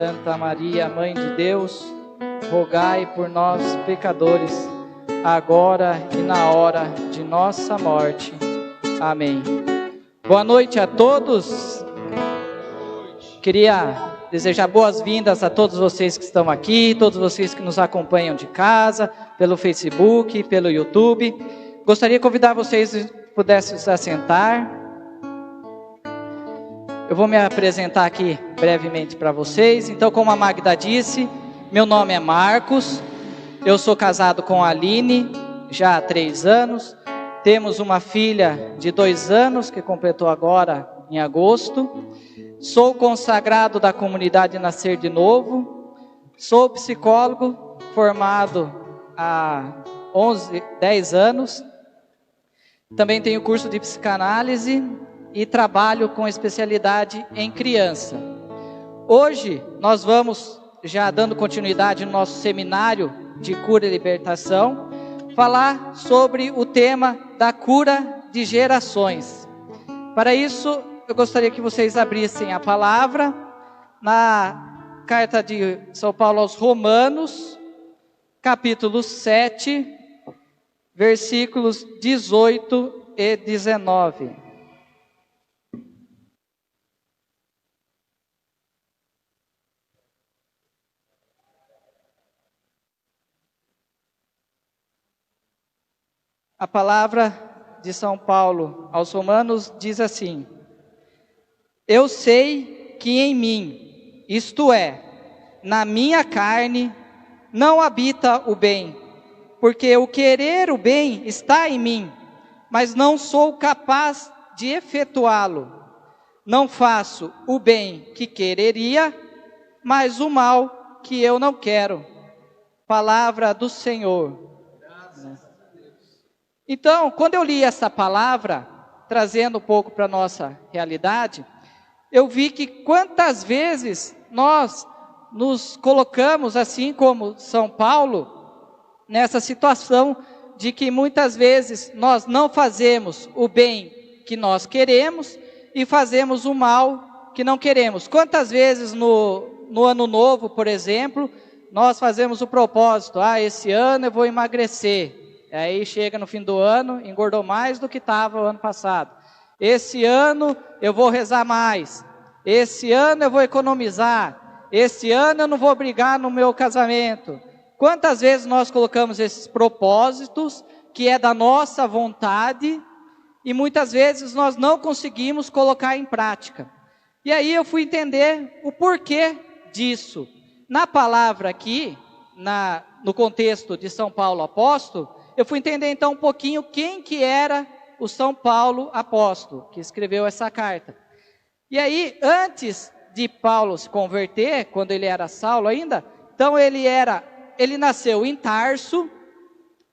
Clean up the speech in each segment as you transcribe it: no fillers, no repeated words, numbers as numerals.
Santa Maria, Mãe de Deus, rogai por nós, pecadores, agora e na hora de nossa morte. Amém. Boa noite a todos. Queria desejar boas-vindas a todos vocês que estão aqui, todos vocês que nos acompanham de casa, pelo Facebook, pelo YouTube. Gostaria de convidar vocês, se pudessem se assentar. Eu vou me apresentar aqui brevemente para vocês. Então, como a Magda disse, meu nome é Marcos, eu sou casado com a Aline já há 3 anos, temos uma filha de 2 anos, que completou agora em agosto, sou consagrado da comunidade Nascer de Novo, sou psicólogo formado há 10 anos, também tenho curso de psicanálise, e trabalho com especialidade em criança. Hoje nós vamos, já dando continuidade no nosso seminário de cura e libertação, falar sobre o tema da cura de gerações. Para isso, eu gostaria que vocês abrissem a palavra na carta de São Paulo aos Romanos, capítulo 7, versículos 18 e 19. A palavra de São Paulo aos Romanos diz assim: eu sei que em mim, isto é, na minha carne, não habita o bem, porque o querer o bem está em mim, mas não sou capaz de efetuá-lo. Não faço o bem que quereria, mas o mal que eu não quero. Palavra do Senhor. Então, quando eu li essa palavra, trazendo um pouco para a nossa realidade, eu vi que quantas vezes nós nos colocamos, assim como São Paulo, nessa situação de que muitas vezes nós não fazemos o bem que nós queremos e fazemos o mal que não queremos. Quantas vezes no ano novo, por exemplo, nós fazemos o propósito, esse ano eu vou emagrecer. Aí chega no fim do ano, engordou mais do que estava o ano passado. Esse ano eu vou rezar mais. Esse ano eu vou economizar. Esse ano eu não vou brigar no meu casamento. Quantas vezes nós colocamos esses propósitos, que é da nossa vontade, e muitas vezes nós não conseguimos colocar em prática. E aí eu fui entender o porquê disso. Na palavra aqui, no contexto de São Paulo apóstolo, eu fui entender então um pouquinho quem que era o São Paulo apóstolo, que escreveu essa carta. E aí, antes de Paulo se converter, quando ele era Saulo ainda, então ele nasceu em Tarso.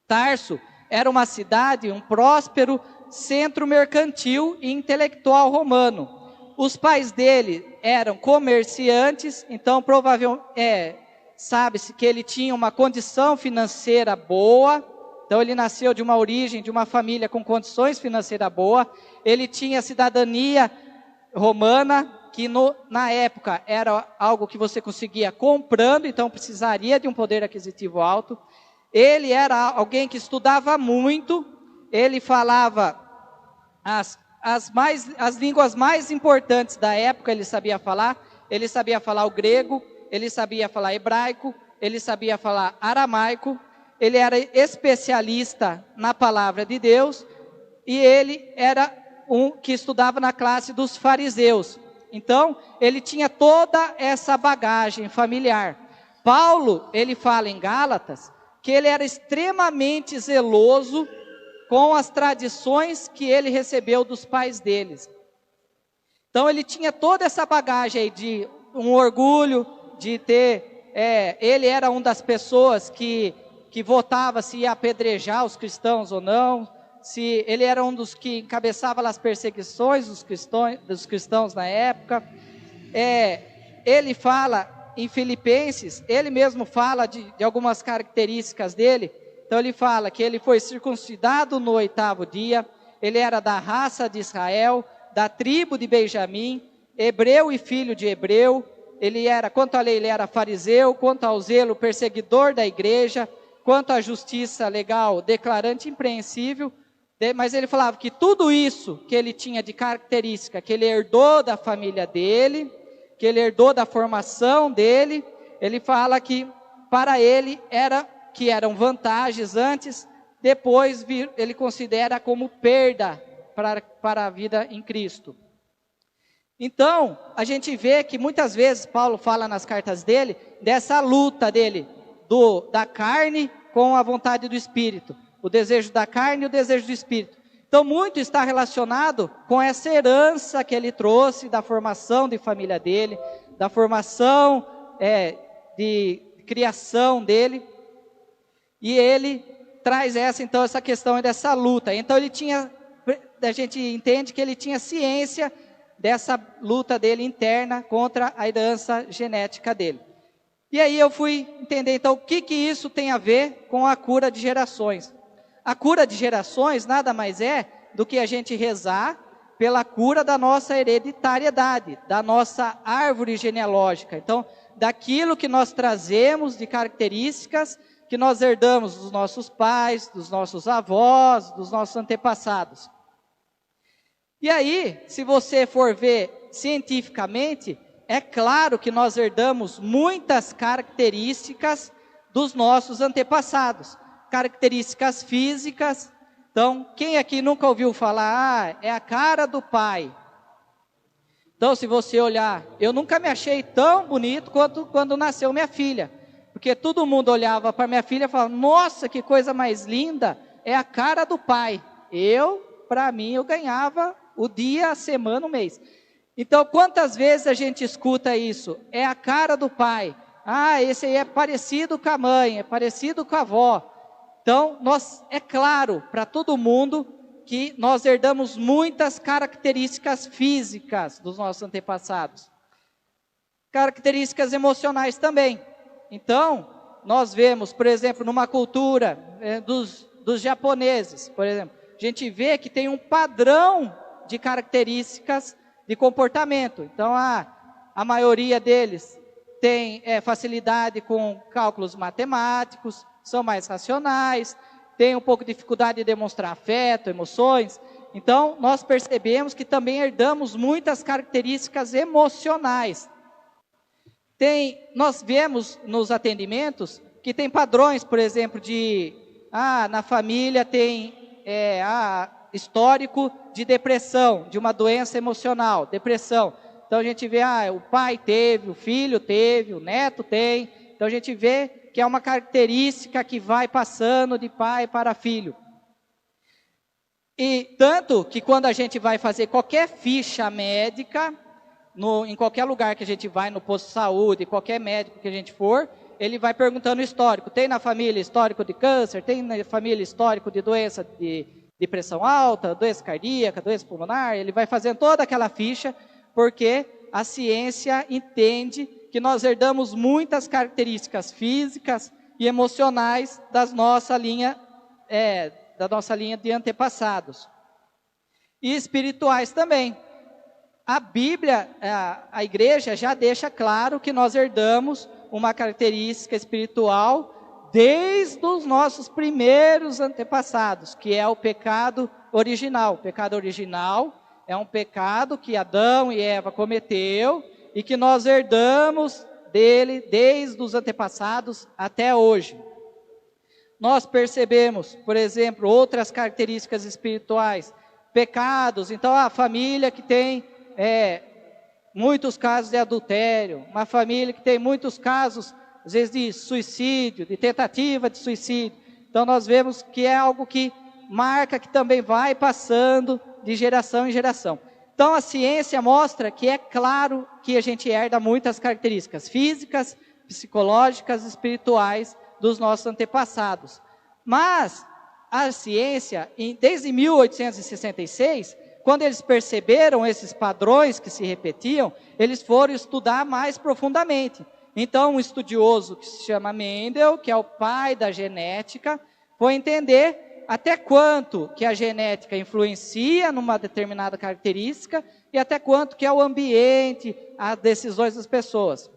Tarso era uma cidade, um próspero centro mercantil e intelectual romano. Os pais dele eram comerciantes, então provavelmente sabe-se que ele tinha uma condição financeira boa. Então ele nasceu de uma origem, de uma família com condições financeiras boas. Ele tinha cidadania romana, que na época era algo que você conseguia comprando, então precisaria de um poder aquisitivo alto. Ele era alguém que estudava muito, ele falava as línguas mais importantes da época, ele sabia falar o grego, ele sabia falar hebraico, ele sabia falar aramaico. Ele era especialista na palavra de Deus e ele era um que estudava na classe dos fariseus. Então, ele tinha toda essa bagagem familiar. Paulo, ele fala em Gálatas que ele era extremamente zeloso com as tradições que ele recebeu dos pais deles. Então, ele tinha toda essa bagagem aí de um orgulho de ter... ele era uma das pessoas que votava se ia apedrejar os cristãos ou não, se ele era um dos que encabeçava as perseguições dos cristãos na época. Ele fala em Filipenses, ele mesmo fala de algumas características dele. Então ele fala que ele foi circuncidado no 8º dia, ele era da raça de Israel, da tribo de Benjamim, hebreu e filho de hebreu, quanto à lei, ele era fariseu, quanto ao zelo, perseguidor da igreja, quanto à justiça legal, declarante impreensível, mas ele falava que tudo isso que ele tinha de característica, que ele herdou da família dele, que ele herdou da formação dele, ele fala que para ele eram vantagens antes, depois ele considera como perda para a vida em Cristo. Então, a gente vê que muitas vezes Paulo fala nas cartas dele, dessa luta dele, da carne com a vontade do Espírito. O desejo da carne e o desejo do Espírito. Então, muito está relacionado com essa herança que ele trouxe da formação de família dele, da formação de criação dele. E ele traz essa questão dessa luta. Então, a gente entende que ele tinha ciência dessa luta dele interna contra a herança genética dele. E aí eu fui entender, então, o que isso tem a ver com a cura de gerações. A cura de gerações nada mais é do que a gente rezar pela cura da nossa hereditariedade, da nossa árvore genealógica. Então, daquilo que nós trazemos de características que nós herdamos dos nossos pais, dos nossos avós, dos nossos antepassados. E aí, se você for ver cientificamente, é claro que nós herdamos muitas características dos nossos antepassados. Características físicas. Então, quem aqui nunca ouviu falar, é a cara do pai? Então, se você olhar, eu nunca me achei tão bonito quanto quando nasceu minha filha. Porque todo mundo olhava para minha filha e falava, nossa, que coisa mais linda, é a cara do pai. Para mim, eu ganhava o dia, a semana, o mês. Então, quantas vezes a gente escuta isso? É a cara do pai. Esse aí é parecido com a mãe, é parecido com a avó. Então, é claro para todo mundo que nós herdamos muitas características físicas dos nossos antepassados. Características emocionais também. Então, nós vemos, por exemplo, numa cultura dos japoneses, por exemplo, a gente vê que tem um padrão de características de comportamento. Então, a maioria deles tem facilidade com cálculos matemáticos, são mais racionais, têm um pouco de dificuldade de demonstrar afeto, emoções. Então, nós percebemos que também herdamos muitas características emocionais. Nós vemos nos atendimentos que tem padrões, por exemplo, na família tem histórico de depressão, de uma doença emocional, depressão. Então a gente vê, o pai teve, o filho teve, o neto tem. Então a gente vê que é uma característica que vai passando de pai para filho. E tanto que quando a gente vai fazer qualquer ficha médica, em qualquer lugar que a gente vai, no posto de saúde, qualquer médico que a gente for, ele vai perguntando o histórico. Tem na família histórico de câncer? Tem na família histórico de doença de pressão alta, doença cardíaca, doença pulmonar? Ele vai fazendo toda aquela ficha, porque a ciência entende que nós herdamos muitas características físicas e emocionais da nossa linha de antepassados. E espirituais também. A Bíblia, a igreja já deixa claro que nós herdamos uma característica espiritual desde os nossos primeiros antepassados, que é o pecado original. O pecado original é um pecado que Adão e Eva cometeu e que nós herdamos dele desde os antepassados até hoje. Nós percebemos, por exemplo, outras características espirituais, pecados. Então, a família que tem muitos casos de adultério, uma família que tem muitos casos, às vezes, de suicídio, de tentativa de suicídio. Então, nós vemos que é algo que marca, que também vai passando de geração em geração. Então, a ciência mostra que é claro que a gente herda muitas características físicas, psicológicas, espirituais dos nossos antepassados. Mas a ciência, desde 1866, quando eles perceberam esses padrões que se repetiam, eles foram estudar mais profundamente. Então, um estudioso que se chama Mendel, que é o pai da genética, foi entender até quanto que a genética influencia numa determinada característica e até quanto que é o ambiente, as decisões das pessoas.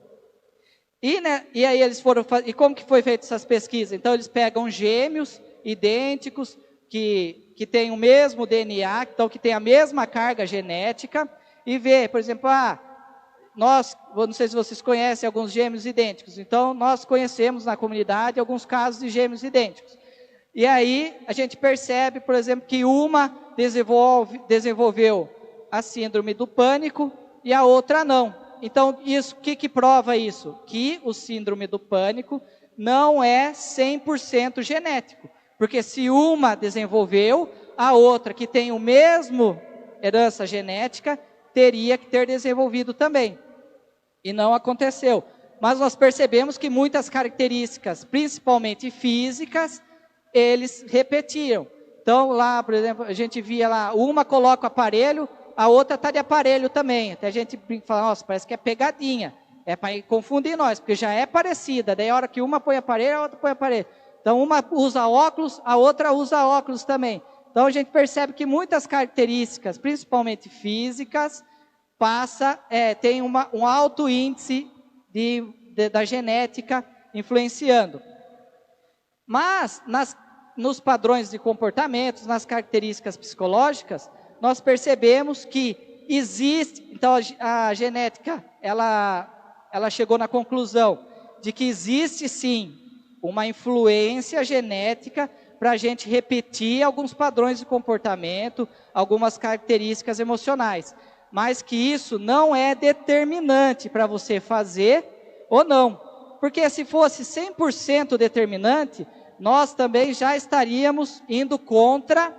E aí eles foram, e como que foi feita essas pesquisas? Então eles pegam gêmeos idênticos, que têm o mesmo DNA, então que têm a mesma carga genética, e vê, por exemplo, não sei se vocês conhecem alguns gêmeos idênticos, então nós conhecemos na comunidade alguns casos de gêmeos idênticos. E aí a gente percebe, por exemplo, que uma desenvolveu a síndrome do pânico e a outra não. Então, o que prova isso? Que o síndrome do pânico não é 100% genético. Porque se uma desenvolveu, a outra que tem o mesmo herança genética, teria que ter desenvolvido também. E não aconteceu. Mas nós percebemos que muitas características, principalmente físicas, eles repetiam. Então, lá, por exemplo, a gente via lá, uma coloca o aparelho, a outra está de aparelho também. Até a gente fala, nossa, parece que é pegadinha. É para confundir nós, porque já é parecida. Daí a hora que uma põe aparelho, a outra põe aparelho. Então, uma usa óculos, a outra usa óculos também. Então, a gente percebe que muitas características, principalmente físicas, tem um alto índice da genética influenciando. Mas, nos padrões de comportamentos, nas características psicológicas, nós percebemos que existe, então a genética, ela chegou na conclusão de que existe sim uma influência genética para a gente repetir alguns padrões de comportamento, algumas características emocionais, mas que isso não é determinante para você fazer ou não, porque se fosse 100% determinante, nós também já estaríamos indo contra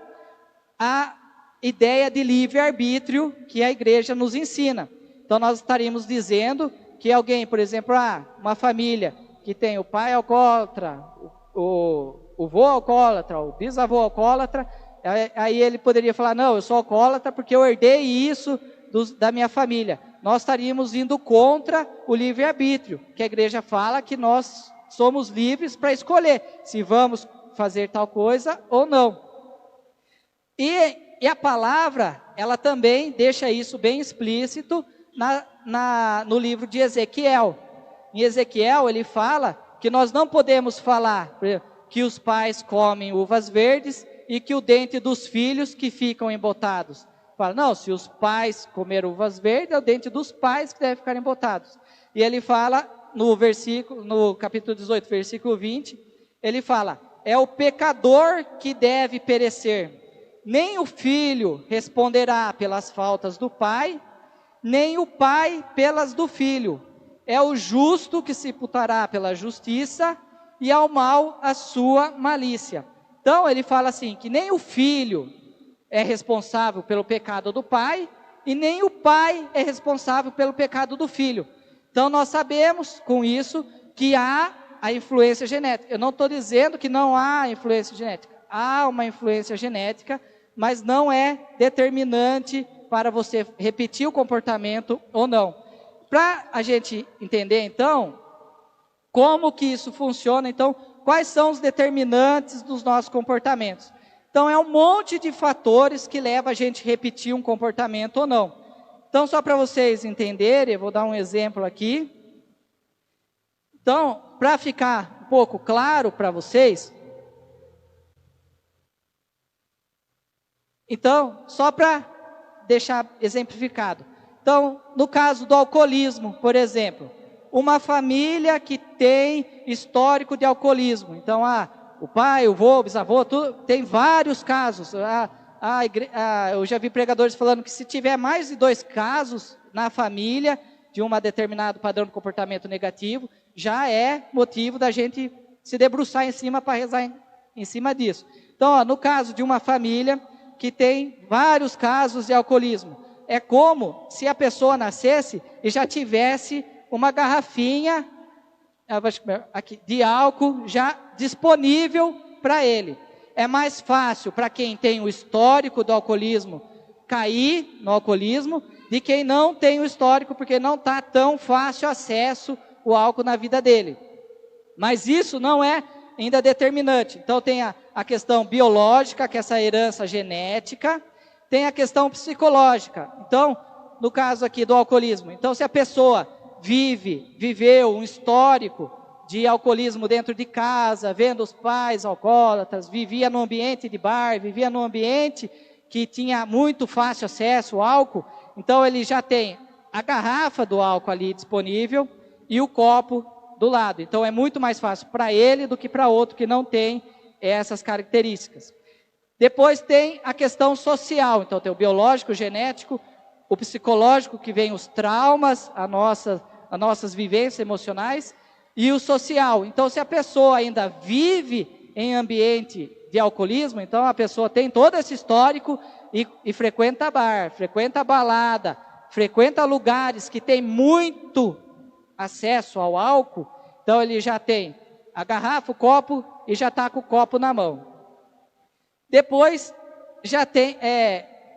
a ideia de livre-arbítrio que a igreja nos ensina. Então nós estaríamos dizendo que alguém, por exemplo, uma família que tem o pai alcoólatra, o vô alcoólatra, o bisavô alcoólatra, aí ele poderia falar, não, eu sou alcoólatra porque eu herdei isso da minha família. Nós estaríamos indo contra o livre-arbítrio, que a igreja fala que nós somos livres para escolher se vamos fazer tal coisa ou não. E a palavra, ela também deixa isso bem explícito no livro de Ezequiel. Em Ezequiel, ele fala que nós não podemos falar que os pais comem uvas verdes e que o dente dos filhos que ficam embotados. Fala, não, se os pais comeram uvas verdes, é o dente dos pais que deve ficar embotados. E ele fala, no capítulo 18, versículo 20, ele fala, é o pecador que deve perecer. Nem o filho responderá pelas faltas do pai, nem o pai pelas do filho. É o justo que se imputará pela justiça, e ao mal a sua malícia. Então ele fala assim, que nem o filho é responsável pelo pecado do pai, e nem o pai é responsável pelo pecado do filho. Então nós sabemos com isso que há a influência genética. Eu não estou dizendo que não há influência genética. Há uma influência genética, mas não é determinante para você repetir o comportamento ou não. Para a gente entender, então, como que isso funciona, então, quais são os determinantes dos nossos comportamentos? Então, é um monte de fatores que leva a gente a repetir um comportamento ou não. Então, só para vocês entenderem, eu vou dar um exemplo aqui. Então, para ficar um pouco claro para vocês, então, só para deixar exemplificado. Então, no caso do alcoolismo, por exemplo, uma família que tem histórico de alcoolismo. Então, o pai, o vô, o bisavô, tem vários casos. Eu já vi pregadores falando que se tiver mais de 2 casos na família de um determinado padrão de comportamento negativo, já é motivo da gente se debruçar em cima para rezar em cima disso. Então, no caso de uma família que tem vários casos de alcoolismo, é como se a pessoa nascesse e já tivesse uma garrafinha de álcool já disponível para ele. É mais fácil para quem tem o histórico do alcoolismo cair no alcoolismo, de quem não tem o histórico, porque não está tão fácil acesso o álcool na vida dele. Mas isso não é ainda determinante. Então tem a questão biológica, que é essa herança genética, tem a questão psicológica. Então, no caso aqui do alcoolismo, então se a pessoa viveu um histórico de alcoolismo dentro de casa, vendo os pais alcoólatras, vivia num ambiente de bar, vivia num ambiente que tinha muito fácil acesso ao álcool, então ele já tem a garrafa do álcool ali disponível e o copo do lado. Então é muito mais fácil para ele do que para outro que não tem essas características. Depois tem a questão social, então tem o biológico, o genético, o psicológico, que vem os traumas, as nossas vivências emocionais, e o social. Então, se a pessoa ainda vive em ambiente de alcoolismo, então a pessoa tem todo esse histórico e frequenta bar, frequenta balada, frequenta lugares que tem muito acesso ao álcool, então ele já tem a garrafa, o copo e já está com o copo na mão. Depois já tem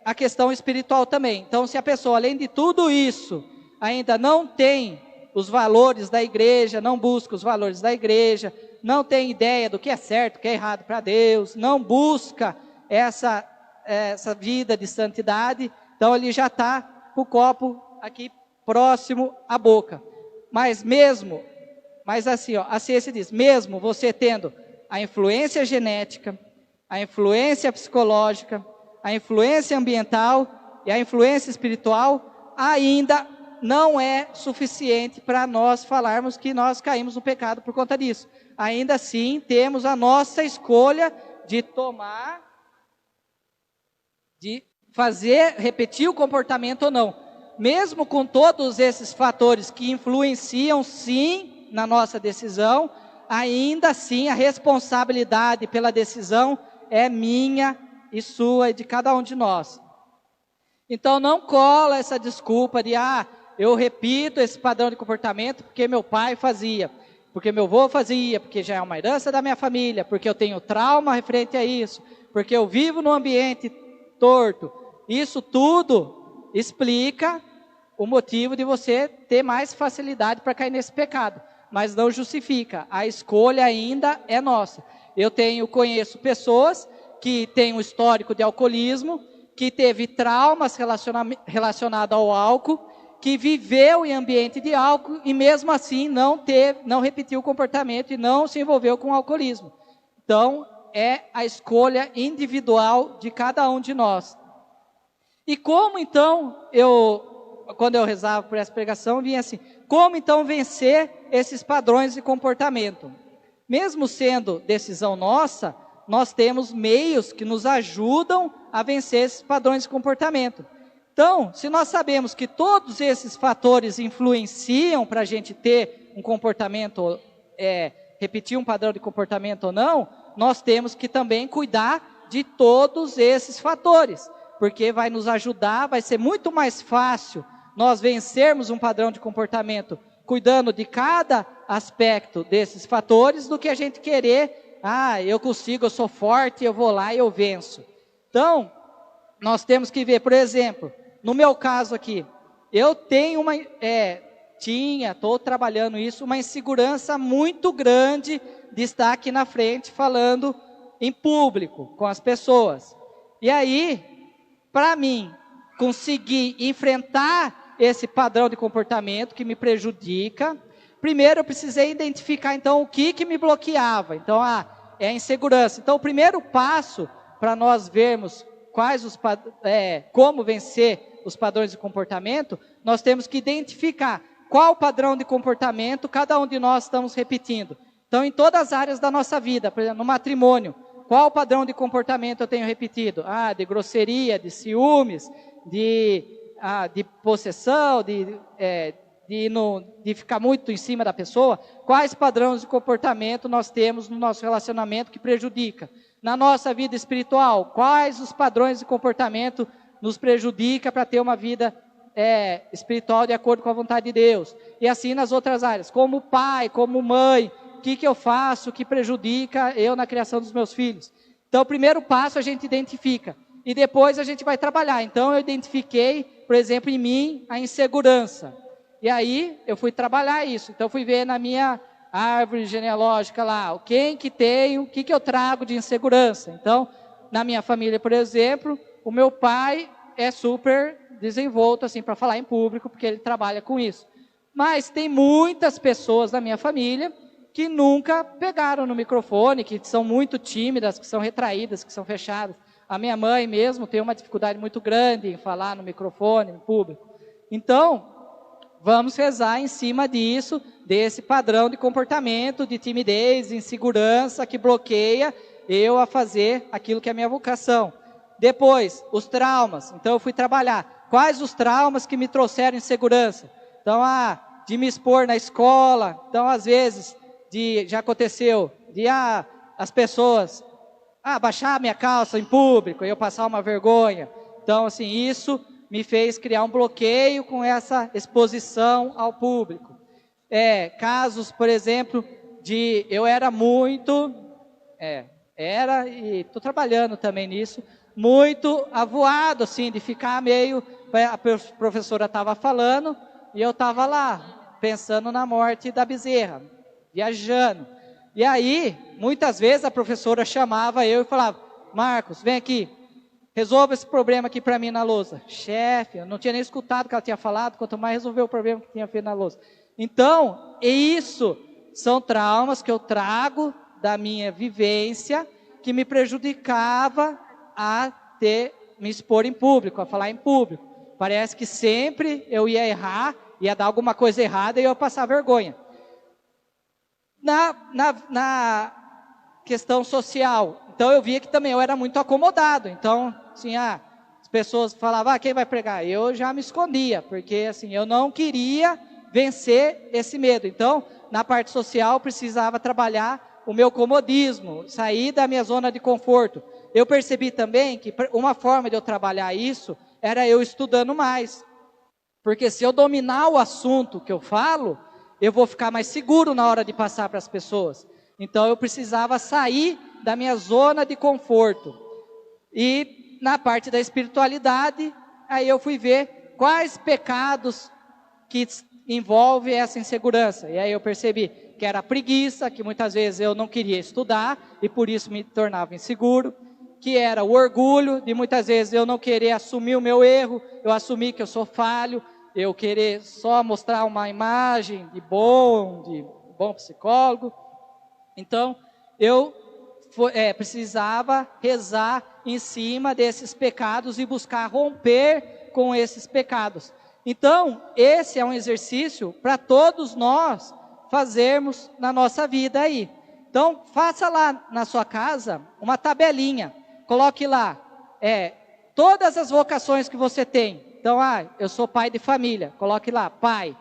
a questão espiritual também. Então, se a pessoa, além de tudo isso, ainda não tem os valores da igreja, não busca os valores da igreja, não tem ideia do que é certo, o que é errado para Deus, não busca essa vida de santidade, então ele já está com o copo aqui próximo à boca. Mas assim, a ciência diz, mesmo você tendo a influência genética, a influência psicológica, a influência ambiental e a influência espiritual, ainda não é suficiente para nós falarmos que nós caímos no pecado por conta disso. Ainda assim, temos a nossa escolha de tomar, de fazer, repetir o comportamento ou não. Mesmo com todos esses fatores que influenciam, sim, na nossa decisão, ainda assim a responsabilidade pela decisão é minha e sua e de cada um de nós. Então não cola essa desculpa de, eu repito esse padrão de comportamento porque meu pai fazia, porque meu avô fazia, porque já é uma herança da minha família, porque eu tenho trauma referente a isso, porque eu vivo num ambiente torto. Isso tudo explica o motivo de você ter mais facilidade para cair nesse pecado, mas não justifica. A escolha ainda é nossa. Eu conheço pessoas que têm um histórico de alcoolismo, que teve traumas relacionados ao álcool, que viveu em ambiente de álcool e mesmo assim não repetiu o comportamento e não se envolveu com o alcoolismo. Então, é a escolha individual de cada um de nós. E como então, quando eu rezava por essa pregação, vinha assim, como então vencer esses padrões de comportamento? Mesmo sendo decisão nossa, nós temos meios que nos ajudam a vencer esses padrões de comportamento. Então, se nós sabemos que todos esses fatores influenciam para a gente ter um comportamento, repetir um padrão de comportamento ou não, nós temos que também cuidar de todos esses fatores, porque vai nos ajudar, vai ser muito mais fácil nós vencermos um padrão de comportamento cuidando de cada aspecto desses fatores do que a gente querer, eu consigo, eu sou forte, eu vou lá e eu venço. Então, nós temos que ver, por exemplo, no meu caso aqui, eu tenho estou trabalhando isso, uma insegurança muito grande de estar aqui na frente falando em público com as pessoas. E aí, para mim, conseguir enfrentar esse padrão de comportamento que me prejudica, primeiro eu precisei identificar então o que me bloqueava. Então, é a insegurança. Então, o primeiro passo para nós vermos como vencer os padrões de comportamento, nós temos que identificar qual padrão de comportamento cada um de nós estamos repetindo. Então, em todas as áreas da nossa vida, por exemplo, no matrimônio, qual padrão de comportamento eu tenho repetido? De grosseria, de ciúmes, de possessão, de ficar muito em cima da pessoa. Quais padrões de comportamento nós temos no nosso relacionamento que prejudica? Na nossa vida espiritual, quais os padrões de comportamento nos prejudica para ter uma vida espiritual de acordo com a vontade de Deus? E assim nas outras áreas, como pai, como mãe, o que eu faço que prejudica eu na criação dos meus filhos? Então, o primeiro passo a gente identifica, e depois a gente vai trabalhar. Então, eu identifiquei, por exemplo, em mim, a insegurança. E aí, eu fui trabalhar isso. Então, eu fui ver na minha árvore genealógica lá, quem que tem, o que eu trago de insegurança. Então, na minha família, por exemplo, o meu pai é super desenvolto assim para falar em público, porque ele trabalha com isso. Mas tem muitas pessoas da minha família que nunca pegaram no microfone, que são muito tímidas, que são retraídas, que são fechadas. A minha mãe mesmo tem uma dificuldade muito grande em falar no microfone, em público. Então, vamos rezar em cima disso, desse padrão de comportamento, de timidez, insegurança, que bloqueia eu a fazer aquilo que é a minha vocação. Depois, os traumas. Então, eu fui trabalhar. Quais os traumas que me trouxeram insegurança? Então, de me expor na escola. Então, às vezes, já aconteceu, as pessoas, baixar a minha calça em público, e eu passar uma vergonha. Então, assim, isso me fez criar um bloqueio com essa exposição ao público. Casos, por exemplo, eu era muito, e estou trabalhando também nisso, muito avoado, assim, de ficar meio, a professora estava falando, e eu estava lá, pensando na morte da bezerra, viajando. E aí, muitas vezes a professora chamava eu e falava, Marcos, vem aqui, resolva esse problema aqui para mim na lousa. Chefe, eu não tinha nem escutado o que ela tinha falado, quanto mais resolver o problema que tinha feito na lousa. Então, isso são traumas que eu trago da minha vivência, que me prejudicava a me expor em público, a falar em público. Parece que sempre eu ia errar, ia dar alguma coisa errada e eu ia passar vergonha. Na questão social, então eu via que também eu era muito acomodado. Então, assim, as pessoas falavam, quem vai pregar? Eu já me escondia, porque assim, eu não queria vencer esse medo. Então, na parte social, eu precisava trabalhar o meu comodismo, sair da minha zona de conforto. Eu percebi também que uma forma de eu trabalhar isso era eu estudando mais. Porque se eu dominar o assunto que eu falo, eu vou ficar mais seguro na hora de passar para as pessoas. Então eu precisava sair da minha zona de conforto. E na parte da espiritualidade, aí eu fui ver quais pecados que envolvem essa insegurança. E aí eu percebi que era a preguiça, que muitas vezes eu não queria estudar e por isso me tornava inseguro. Que era o orgulho, de muitas vezes eu não querer assumir o meu erro, eu assumir que eu sou falho, eu querer só mostrar uma imagem de bom psicólogo. Então, eu precisava rezar em cima desses pecados e buscar romper com esses pecados. Então, esse é um exercício para todos nós fazermos na nossa vida aí. Então, faça lá na sua casa uma tabelinha. Coloque lá, todas as vocações que você tem. Então, eu sou pai de família. Coloque lá, pai.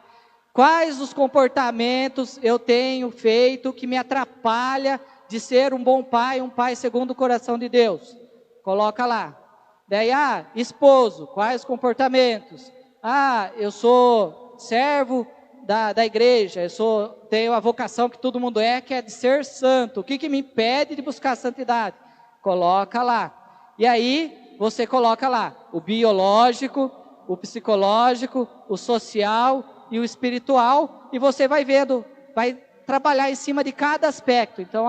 Quais os comportamentos eu tenho feito que me atrapalha de ser um bom pai, um pai segundo o coração de Deus? Coloca lá. Daí, esposo, quais comportamentos? Eu sou servo da igreja, tenho a vocação que todo mundo que é de ser santo. O que me impede de buscar a santidade? Coloca lá. E aí, você coloca lá o biológico, o psicológico, o social e o espiritual, e você vai vendo, vai trabalhar em cima de cada aspecto. Então,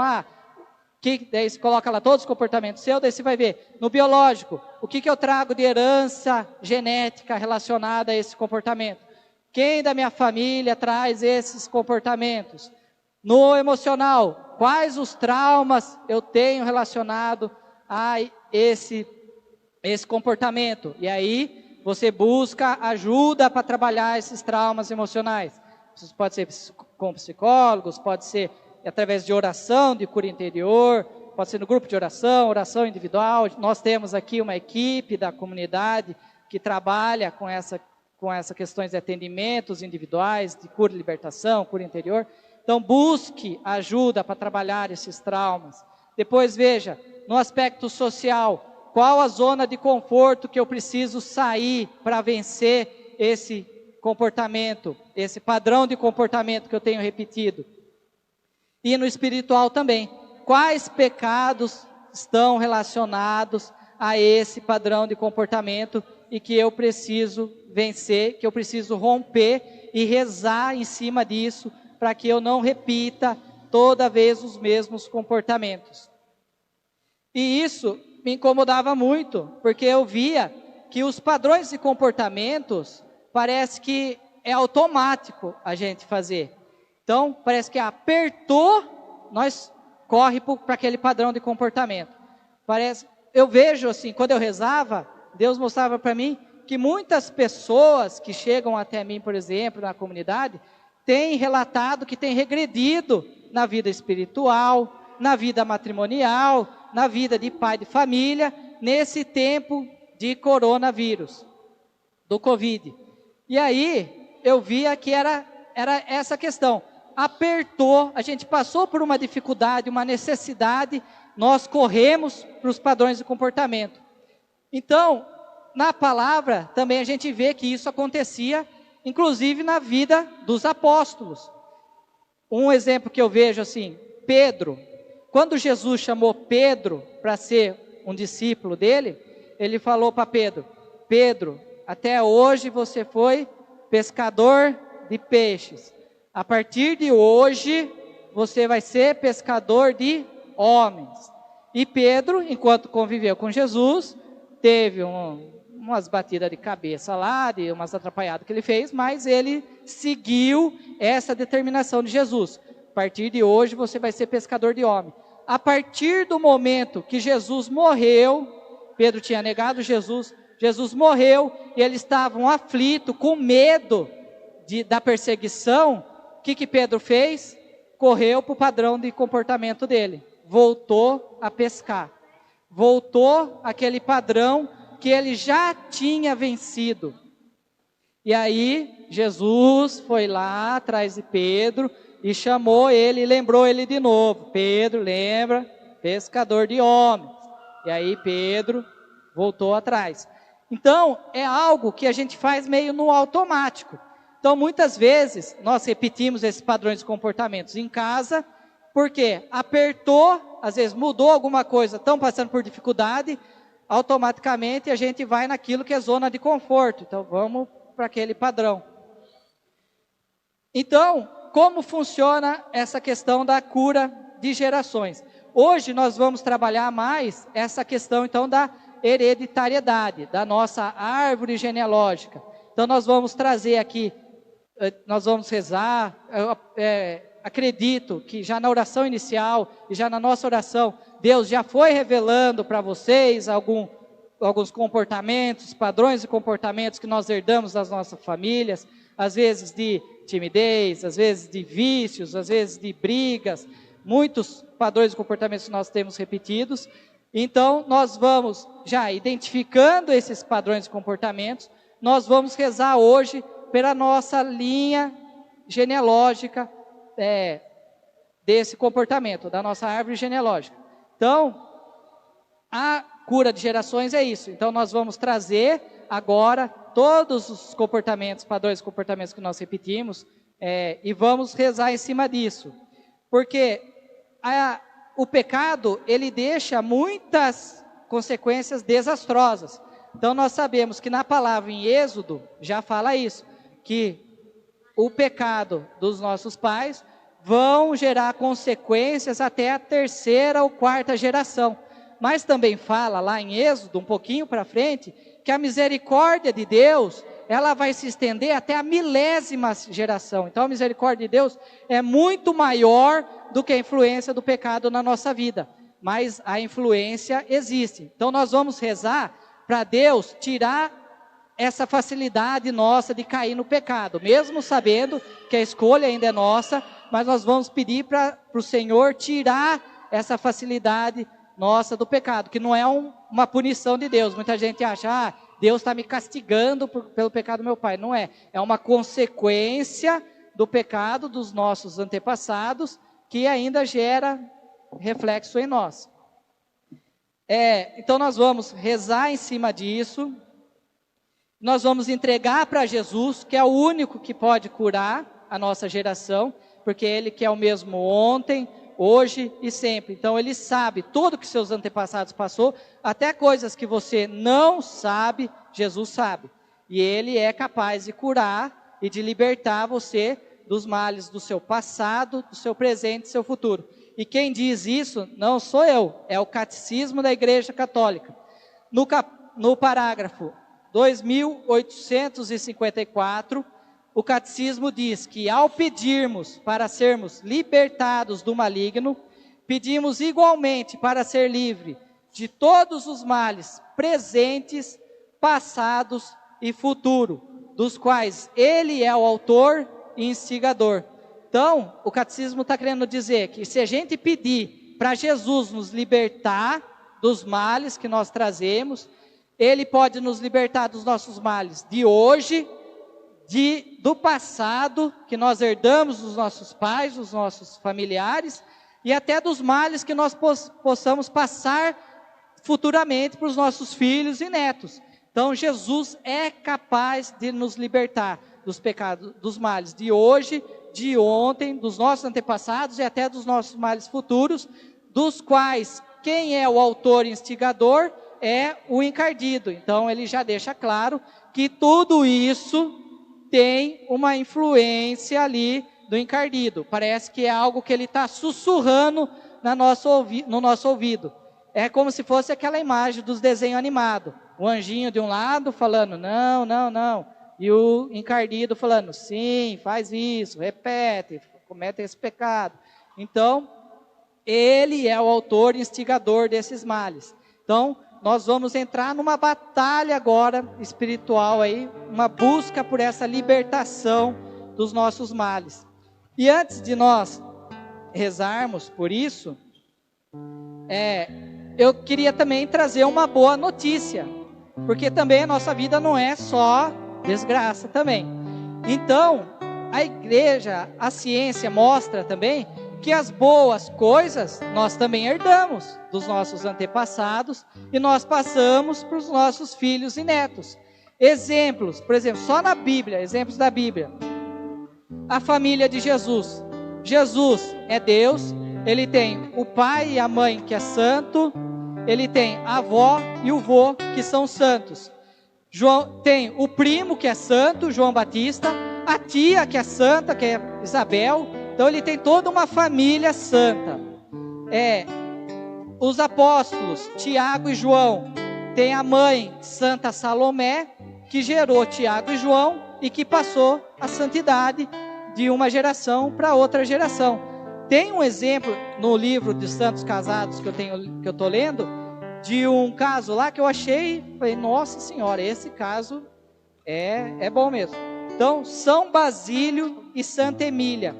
daí você coloca lá todos os comportamentos seus, daí você vai ver, no biológico, o que eu trago de herança genética relacionada a esse comportamento? Quem da minha família traz esses comportamentos? No emocional, quais os traumas eu tenho relacionado a esse comportamento? E aí, você busca ajuda para trabalhar esses traumas emocionais. Isso pode ser com psicólogos, pode ser através de oração, de cura interior, pode ser no grupo de oração individual. Nós temos aqui uma equipe da comunidade que trabalha com essas questões de atendimentos individuais, de cura e libertação, cura interior. Então, busque ajuda para trabalhar esses traumas. Depois, veja, no aspecto social, qual a zona de conforto que eu preciso sair para vencer esse comportamento, esse padrão de comportamento que eu tenho repetido. E no espiritual também, quais pecados estão relacionados a esse padrão de comportamento e que eu preciso vencer, que eu preciso romper e rezar em cima disso, para que eu não repita toda vez os mesmos comportamentos. E isso me incomodava muito, porque eu via que os padrões de comportamentos parece que é automático a gente fazer. Então, parece que apertou, nós corre para aquele padrão de comportamento. Eu vejo assim, quando eu rezava, Deus mostrava para mim que muitas pessoas que chegam até mim, por exemplo, na comunidade, têm relatado que têm regredido na vida espiritual, na vida matrimonial, na vida de pai de família, nesse tempo de coronavírus, do Covid. E aí, eu via que era essa questão. Apertou, a gente passou por uma dificuldade, uma necessidade, nós corremos para os padrões de comportamento. Então, na palavra, também a gente vê que isso acontecia, inclusive na vida dos apóstolos. Um exemplo que eu vejo assim, Pedro. Quando Jesus chamou Pedro para ser um discípulo dele, ele falou para Pedro, Pedro, até hoje você foi pescador de peixes. A partir de hoje, você vai ser pescador de homens. E Pedro, enquanto conviveu com Jesus, teve umas batidas de cabeça lá, de umas atrapalhadas que ele fez, mas ele seguiu essa determinação de Jesus. A partir de hoje, você vai ser pescador de homens. A partir do momento que Jesus morreu, Pedro tinha negado Jesus, Jesus morreu e eles estavam aflitos, com medo da perseguição. O que Pedro fez? Correu para o padrão de comportamento dele. Voltou a pescar. Voltou aquele padrão que ele já tinha vencido. E aí, Jesus foi lá atrás de Pedro e chamou ele e lembrou ele de novo. Pedro, lembra? Pescador de homens. E aí Pedro voltou atrás. Então, é algo que a gente faz meio no automático. Então, muitas vezes, nós repetimos esses padrões de comportamentos em casa, porque apertou, às vezes mudou alguma coisa, estão passando por dificuldade, automaticamente a gente vai naquilo que é zona de conforto. Então, vamos para aquele padrão. Então, como funciona essa questão da cura de gerações? Hoje nós vamos trabalhar mais essa questão, então, da hereditariedade, da nossa árvore genealógica. Então, nós vamos trazer aqui, nós vamos rezar, acredito que já na oração inicial e já na nossa oração, Deus já foi revelando para vocês alguns comportamentos, padrões de comportamentos que nós herdamos das nossas famílias, às vezes de timidez, às vezes de vícios, às vezes de brigas, muitos padrões de comportamentos que nós temos repetidos. Então, nós vamos, já identificando esses padrões de comportamentos, nós vamos rezar hoje pela nossa linha genealógica desse comportamento, da nossa árvore genealógica. Então, a cura de gerações é isso. Então, nós vamos trazer agora todos os comportamentos, padrões de comportamentos que nós repetimos, e vamos rezar em cima disso. Porque o pecado, ele deixa muitas consequências desastrosas. Então, nós sabemos que na palavra em Êxodo, já fala isso, que o pecado dos nossos pais vão gerar consequências até a terceira ou quarta geração. Mas também fala lá em Êxodo, um pouquinho para frente, que a misericórdia de Deus, ela vai se estender até a 1000ª geração. Então a misericórdia de Deus é muito maior do que a influência do pecado na nossa vida. Mas a influência existe. Então nós vamos rezar para Deus tirar essa facilidade nossa de cair no pecado. Mesmo sabendo que a escolha ainda é nossa, mas nós vamos pedir para o Senhor tirar essa facilidade nossa do pecado, que não é uma punição de Deus. Muita gente acha, Deus está me castigando pelo pecado do meu pai. Não é, é uma consequência do pecado dos nossos antepassados, que ainda gera reflexo em nós. Então nós vamos rezar em cima disso, nós vamos entregar para Jesus, que é o único que pode curar a nossa geração, porque Ele que é o mesmo ontem, hoje e sempre. Então Ele sabe tudo que seus antepassados passou, até coisas que você não sabe, Jesus sabe. E Ele é capaz de curar e de libertar você dos males do seu passado, do seu presente e do seu futuro. E quem diz isso não sou eu, é o Catecismo da Igreja Católica. No parágrafo 2854, o Catecismo diz que ao pedirmos para sermos libertados do maligno, pedimos igualmente para ser livre de todos os males presentes, passados e futuro, dos quais ele é o autor e instigador. Então, o Catecismo está querendo dizer que se a gente pedir para Jesus nos libertar dos males que nós trazemos, ele pode nos libertar dos nossos males de hoje, do passado, que nós herdamos dos nossos pais, dos nossos familiares, e até dos males que nós possamos passar futuramente para os nossos filhos e netos. Então, Jesus é capaz de nos libertar dos pecados, dos males de hoje, de ontem, dos nossos antepassados e até dos nossos males futuros, dos quais quem é o autor e instigador é o encardido. Então, ele já deixa claro que tudo isso tem uma influência ali do encardido. Parece que é algo que ele está sussurrando no nosso ouvido. É como se fosse aquela imagem dos desenhos animados. O anjinho de um lado falando, não, não, não. E o encardido falando, sim, faz isso, repete, comete esse pecado. Então, ele é o autor e instigador desses males. Então, nós vamos entrar numa batalha agora espiritual aí, uma busca por essa libertação dos nossos males. E antes de nós rezarmos por isso, eu queria também trazer uma boa notícia, porque também a nossa vida não é só desgraça também. Então, a igreja, a ciência mostra também que as boas coisas nós também herdamos dos nossos antepassados e nós passamos para os nossos filhos e netos. Exemplos, por exemplo, só na Bíblia, exemplos da Bíblia. A família de Jesus. Jesus é Deus, ele tem o pai e a mãe que é santo, ele tem a avó e o vô que são santos. João tem o primo que é santo, João Batista, a tia que é santa, que é Isabel. Então ele tem toda uma família santa. Os apóstolos, Tiago e João, tem a mãe Santa Salomé, que gerou Tiago e João e que passou a santidade de uma geração para outra geração. Tem um exemplo no livro de Santos Casados que eu estou lendo, de um caso lá que eu achei, falei, nossa senhora, esse caso é bom mesmo. Então, São Basílio e Santa Emília,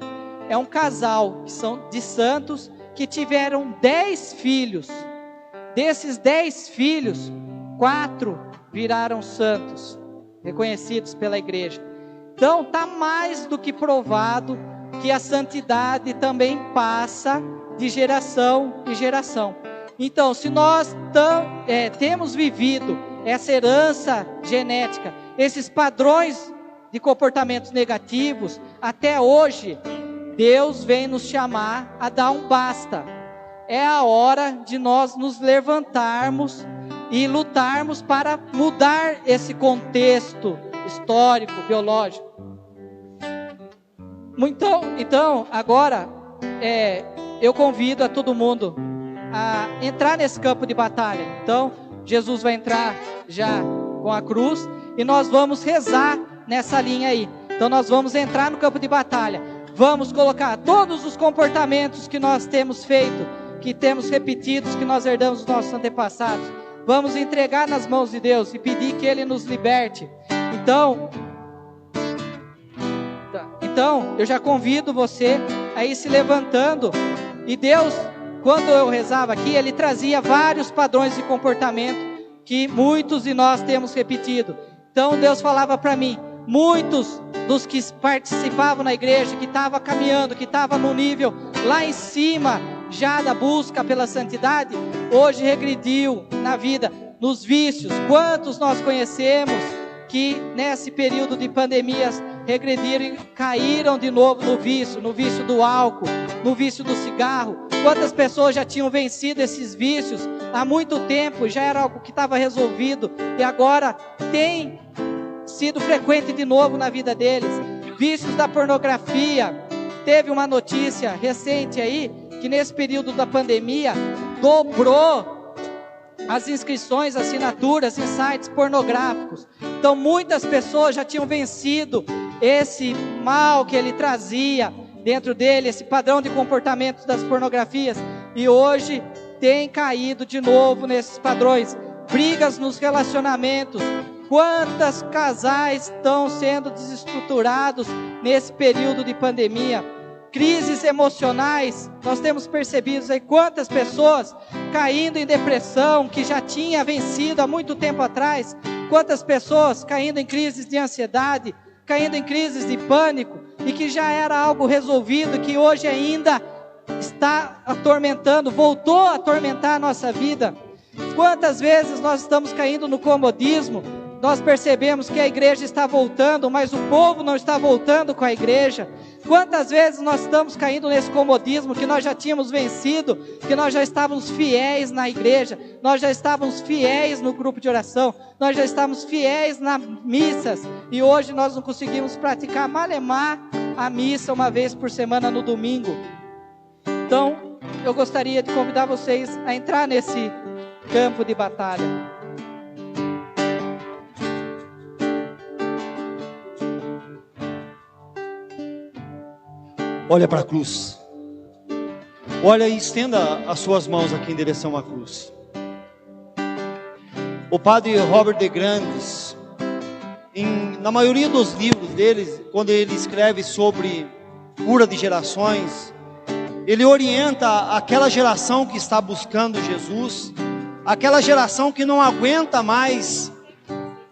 é um casal que são de santos que tiveram 10 filhos. Desses 10 filhos, 4 viraram santos, reconhecidos pela igreja. Então, está mais do que provado que a santidade também passa de geração em geração. Então, se nós temos vivido essa herança genética, esses padrões de comportamentos negativos, até hoje, Deus vem nos chamar a dar um basta. É a hora de nós nos levantarmos e lutarmos para mudar esse contexto histórico, biológico. Então agora, eu convido a todo mundo a entrar nesse campo de batalha. Então, Jesus vai entrar já com a cruz e nós vamos rezar nessa linha aí. Então, nós vamos entrar no campo de batalha. Vamos colocar todos os comportamentos que nós temos feito, que temos repetidos, que nós herdamos dos nossos antepassados. Vamos entregar nas mãos de Deus e pedir que Ele nos liberte. Então, eu já convido você a ir se levantando. E Deus, quando eu rezava aqui, Ele trazia vários padrões de comportamento que muitos de nós temos repetido. Então, Deus falava para mim, muitos dos que participavam na igreja, que estavam caminhando, que estavam no nível lá em cima, já da busca pela santidade, hoje regrediu na vida, nos vícios. Quantos nós conhecemos que nesse período de pandemias regrediram e caíram de novo no vício do álcool, no vício do cigarro? Quantas pessoas já tinham vencido esses vícios há muito tempo, já era algo que estava resolvido e agora tem sido frequente de novo na vida deles. vícios da pornografia. Teve uma notícia recente aí, que nesse período da pandemia, dobrou as inscrições, assinaturas em sites pornográficos. Então muitas pessoas já tinham vencido esse mal que ele trazia dentro dele, esse padrão de comportamento das pornografias, e hoje tem caído de novo nesses padrões. Brigas nos relacionamentos. Quantos casais estão sendo desestruturados nesse período de pandemia? Crises emocionais, nós temos percebido aí quantas pessoas caindo em depressão, que já tinha vencido há muito tempo atrás. Quantas pessoas caindo em crises de ansiedade, caindo em crises de pânico, e que já era algo resolvido, que hoje ainda está atormentando, voltou a atormentar a nossa vida. Quantas vezes nós estamos caindo no comodismo? Nós percebemos que a igreja está voltando, mas o povo não está voltando com a igreja. Quantas vezes nós estamos caindo nesse comodismo, que nós já tínhamos vencido, que nós já estávamos fiéis na igreja, nós já estávamos fiéis no grupo de oração, nós já estávamos fiéis nas missas, e hoje nós não conseguimos praticar malemar a missa uma vez por semana no domingo. Então, eu gostaria de convidar vocês a entrar nesse campo de batalha. Olha para a cruz. Olha e estenda as suas mãos aqui em direção à cruz. O padre Robert de Grandes, na maioria dos livros deles, quando ele escreve sobre cura de gerações, ele orienta aquela geração que está buscando Jesus, aquela geração que não aguenta mais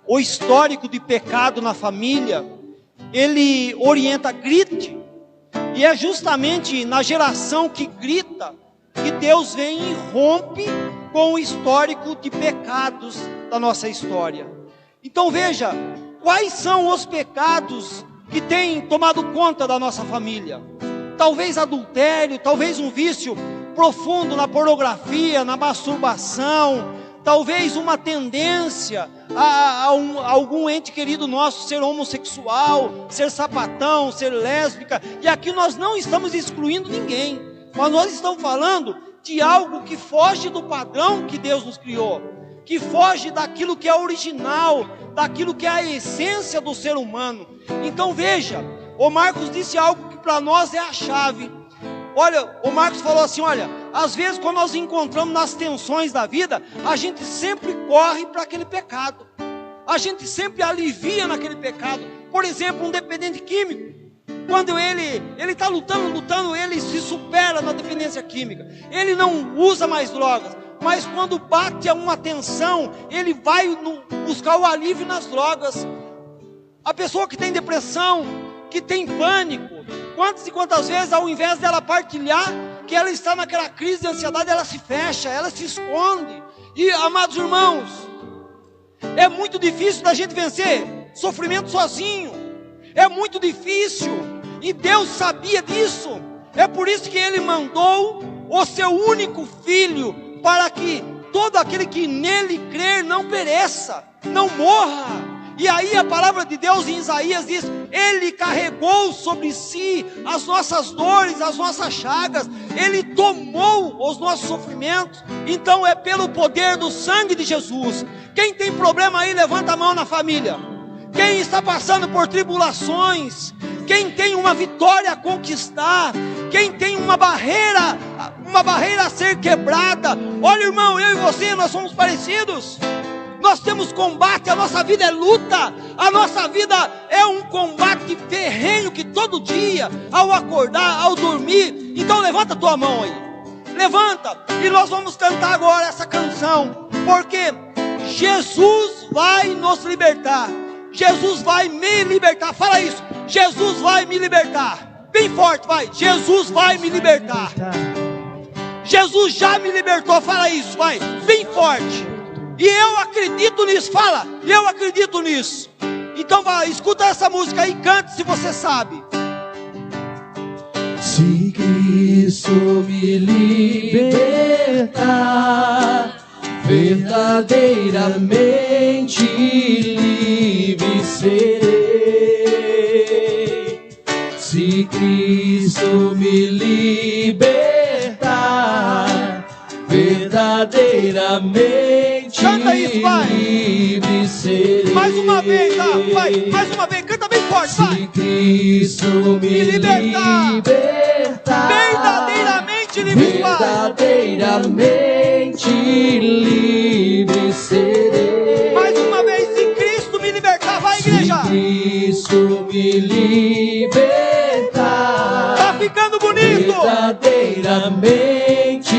o histórico de pecado na família. Ele orienta: grite. E é justamente na geração que grita que Deus vem e rompe com o histórico de pecados da nossa história. Então veja, quais são os pecados que têm tomado conta da nossa família? Talvez adultério, talvez um vício profundo na pornografia, na masturbação, talvez uma tendência a algum ente querido nosso ser homossexual, ser sapatão, ser lésbica. E aqui nós não estamos excluindo ninguém, mas nós estamos falando de algo que foge do padrão que Deus nos criou, que foge daquilo que é original, daquilo que é a essência do ser humano. Então veja, o Marcos disse algo que para nós é a chave. Olha, o Marcos falou assim: olha, às vezes quando nós encontramos nas tensões da vida, a gente sempre corre para aquele pecado, a gente sempre alivia naquele pecado. Por exemplo, um dependente químico, quando ele está lutando, ele se supera na dependência química, ele não usa mais drogas, mas quando bate a uma tensão, ele vai buscar o alívio nas drogas. A pessoa que tem depressão, que tem pânico, quantas e quantas vezes, ao invés dela partilhar que ela está naquela crise de ansiedade, ela se fecha, ela se esconde. E, amados irmãos, é muito difícil da gente vencer sofrimento sozinho, é muito difícil, e Deus sabia disso. É por isso que Ele mandou o seu único Filho, para que todo aquele que nele crer não pereça, não morra. E aí a palavra de Deus em Isaías diz: Ele carregou sobre si as nossas dores, as nossas chagas, Ele tomou os nossos sofrimentos. Então é pelo poder do sangue de Jesus. Quem tem problema aí, levanta a mão na família. Quem está passando por tribulações, quem tem uma vitória a conquistar, quem tem uma barreira a ser quebrada. Olha, irmão, eu e você, nós somos parecidos. Nós temos combate, a nossa vida é luta, a nossa vida é um combate ferrenho, que todo dia, ao acordar, ao dormir. Então levanta a tua mão aí, levanta, e nós vamos cantar agora essa canção, porque Jesus vai nos libertar, Jesus vai me libertar. Fala isso: Jesus vai me libertar. Bem forte, vai: Jesus vai me libertar. Jesus já me libertou. Fala isso, vai, bem forte. E eu acredito nisso. Fala: eu acredito nisso. Então vai, escuta essa música e cante se você sabe. Se Cristo me libertar, verdadeiramente livre serei. Se Cristo me libertar, verdadeiramente canta isso, vai. livre serei. Mais uma vez, tá? Vai, mais uma vez, canta bem forte, vai. Se Cristo me libertar, Verdadeiramente livre, Pai. verdadeiramente livre serei. Mais uma vez, se Cristo me libertar, vai, igreja. Se Cristo me libertar, Tá ficando bonito. verdadeiramente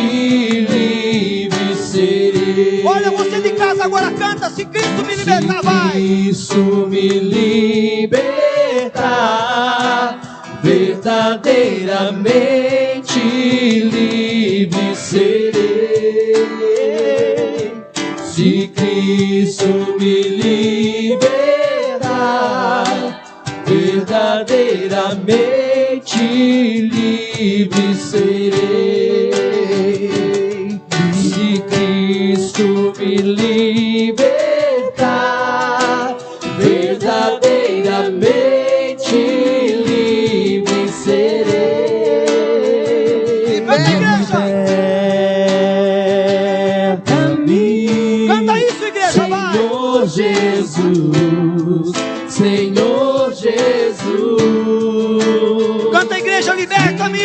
livre serei. Olha, você de casa agora canta, se Cristo me libertar, Se vai. Cristo me libertar, verdadeiramente livre serei. Se Cristo me libertar, verdadeiramente livre serei. Se Cristo me libertar, verdadeiramente livre serei. Liberta-me, Canta isso, igreja, vai. Senhor Jesus, Senhor Jesus. Canta, igreja, liberta-me.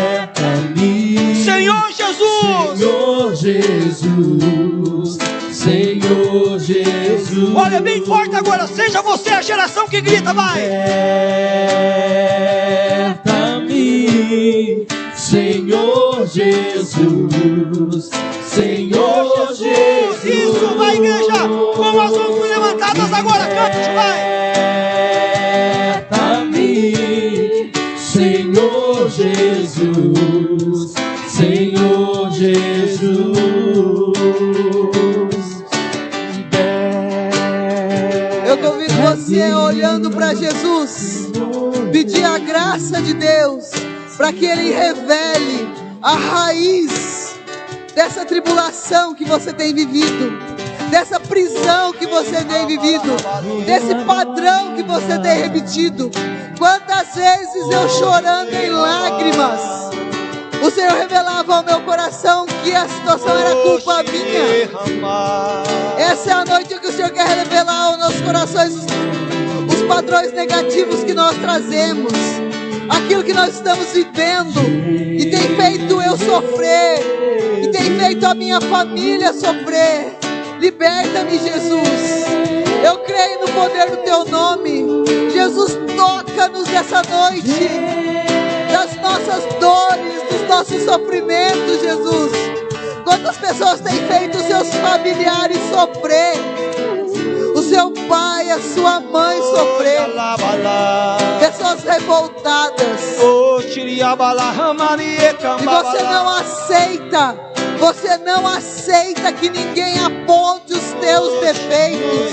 Liberta-me, Senhor Jesus. Senhor Jesus, Senhor Jesus. Olha bem forte agora, seja você a geração que grita, vai. Liberta-me, Senhor Jesus, Senhor Jesus. Isso, vai, igreja, com as mãos levantadas agora, cante, vai. Liberta-me, Senhor Jesus, Senhor Jesus. Eu convido você, olhando para Jesus, pedir a graça de Deus para que Ele revele a raiz dessa tribulação que você tem vivido, dessa prisão que você tem vivido, desse padrão que você tem repetido. Quantas vezes eu, chorando em lágrimas, o Senhor revelava ao meu coração que a situação era culpa minha. Essa é a noite que o Senhor quer revelar aos nossos corações os padrões negativos que nós trazemos, aquilo que nós estamos vivendo e tem feito eu sofrer, e tem feito a minha família sofrer. Liberta-me, Jesus. Eu creio no poder do Teu nome. Jesus, toca-nos essa noite, das nossas dores, dos nossos sofrimentos, Jesus. Quantas pessoas têm feito os seus familiares sofrer, o seu pai, a sua mãe sofrer, pessoas revoltadas, e você não aceita que ninguém aponte os teus defeitos.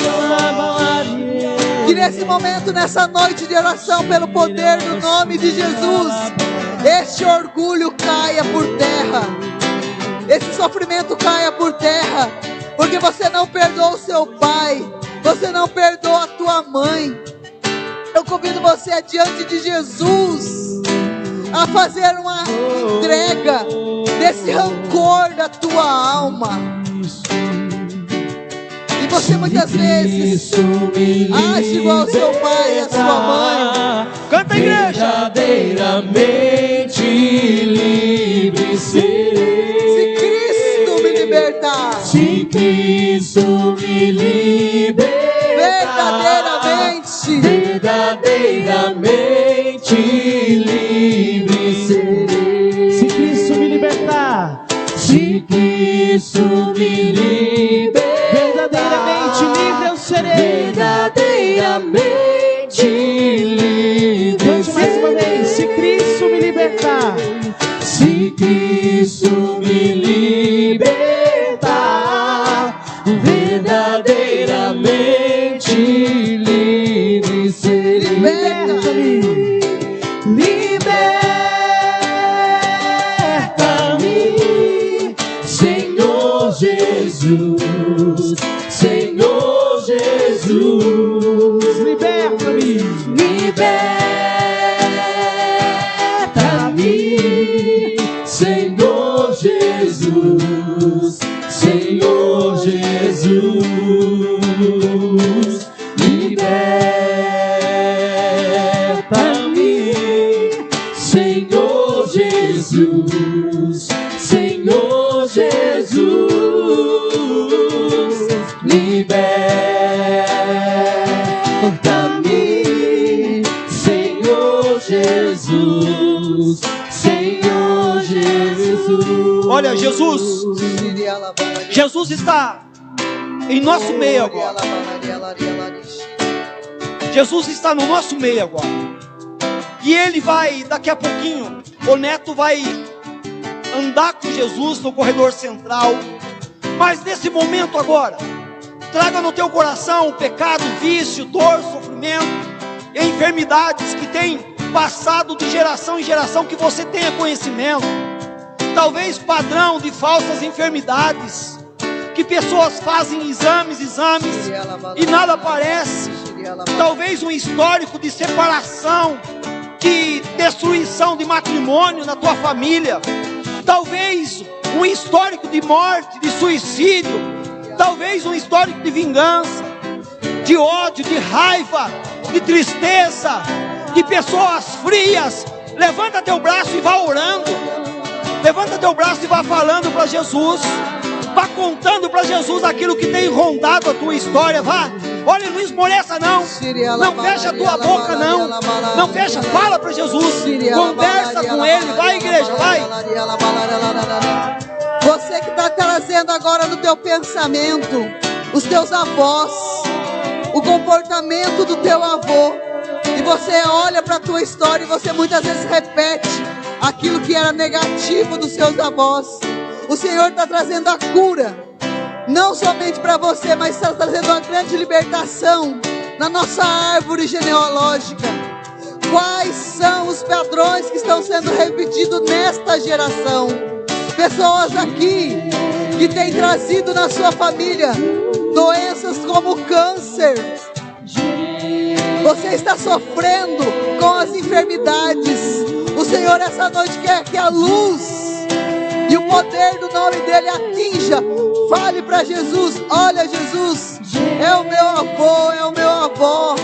Que nesse momento, nessa noite de oração, pelo poder do nome de Jesus, este orgulho caia por terra, esse sofrimento caia por terra, porque você não perdoa o seu pai, você não perdoa a tua mãe. Eu convido você diante de Jesus a fazer uma entrega desse rancor da tua alma. E você muitas vezes age igual ao seu pai e a sua mãe. Canta, igreja. Verdadeiramente livre serei. Se Cristo me libertar, Se Cristo me libertar, verdadeiramente livre serei. Se Cristo me libertar, Se Cristo me libertar, verdadeiramente livre eu serei. verdadeiramente livre Cante mais uma vez. Se serei. Cristo me libertar, Se Cristo me libertar, verdadeiramente livre serei. Liberta-me, Senhor Jesus, Senhor Jesus. liberta-me. Liberta-me, Jesus, Senhor Jesus, liberta-me, Senhor Jesus, Senhor Jesus. Olha, Jesus está em nosso meio agora. Jesus está no nosso meio agora. E ele vai, daqui a pouquinho, o Neto vai andar com Jesus no corredor central. Mas nesse momento agora, traga no teu coração o pecado, vício, dor, sofrimento e enfermidades que tem passado de geração em geração, que você tenha conhecimento. Talvez padrão de falsas enfermidades, que pessoas fazem exames e nada aparece. Talvez um histórico de separação, de destruição de matrimônio na tua família. Talvez um histórico de morte, de suicídio. Talvez um histórico de vingança, de ódio, de raiva, de tristeza, de pessoas frias. Levanta teu braço e vá orando. Levanta teu braço e vá falando para Jesus. Vá contando para Jesus aquilo que tem rondado a tua história. Vá. Olha, não esmoreça não. Não fecha a tua boca não. Não fecha, fala para Jesus. Conversa com Ele. Vai, igreja, vai. Você que está trazendo agora no teu pensamento os teus avós, o comportamento do teu avô, e você olha para a tua história e você muitas vezes repete aquilo que era negativo dos seus avós. O Senhor está trazendo a cura, não somente para você, mas está trazendo uma grande libertação na nossa árvore genealógica. Quais são os padrões que estão sendo repetidos nesta geração? Pessoas aqui que têm trazido na sua família doenças como câncer. Você está sofrendo com as enfermidades. O Senhor essa noite quer que a luz e o poder do nome dele atinja. Fale para Jesus: olha, Jesus, é o meu avô, é o meu avó,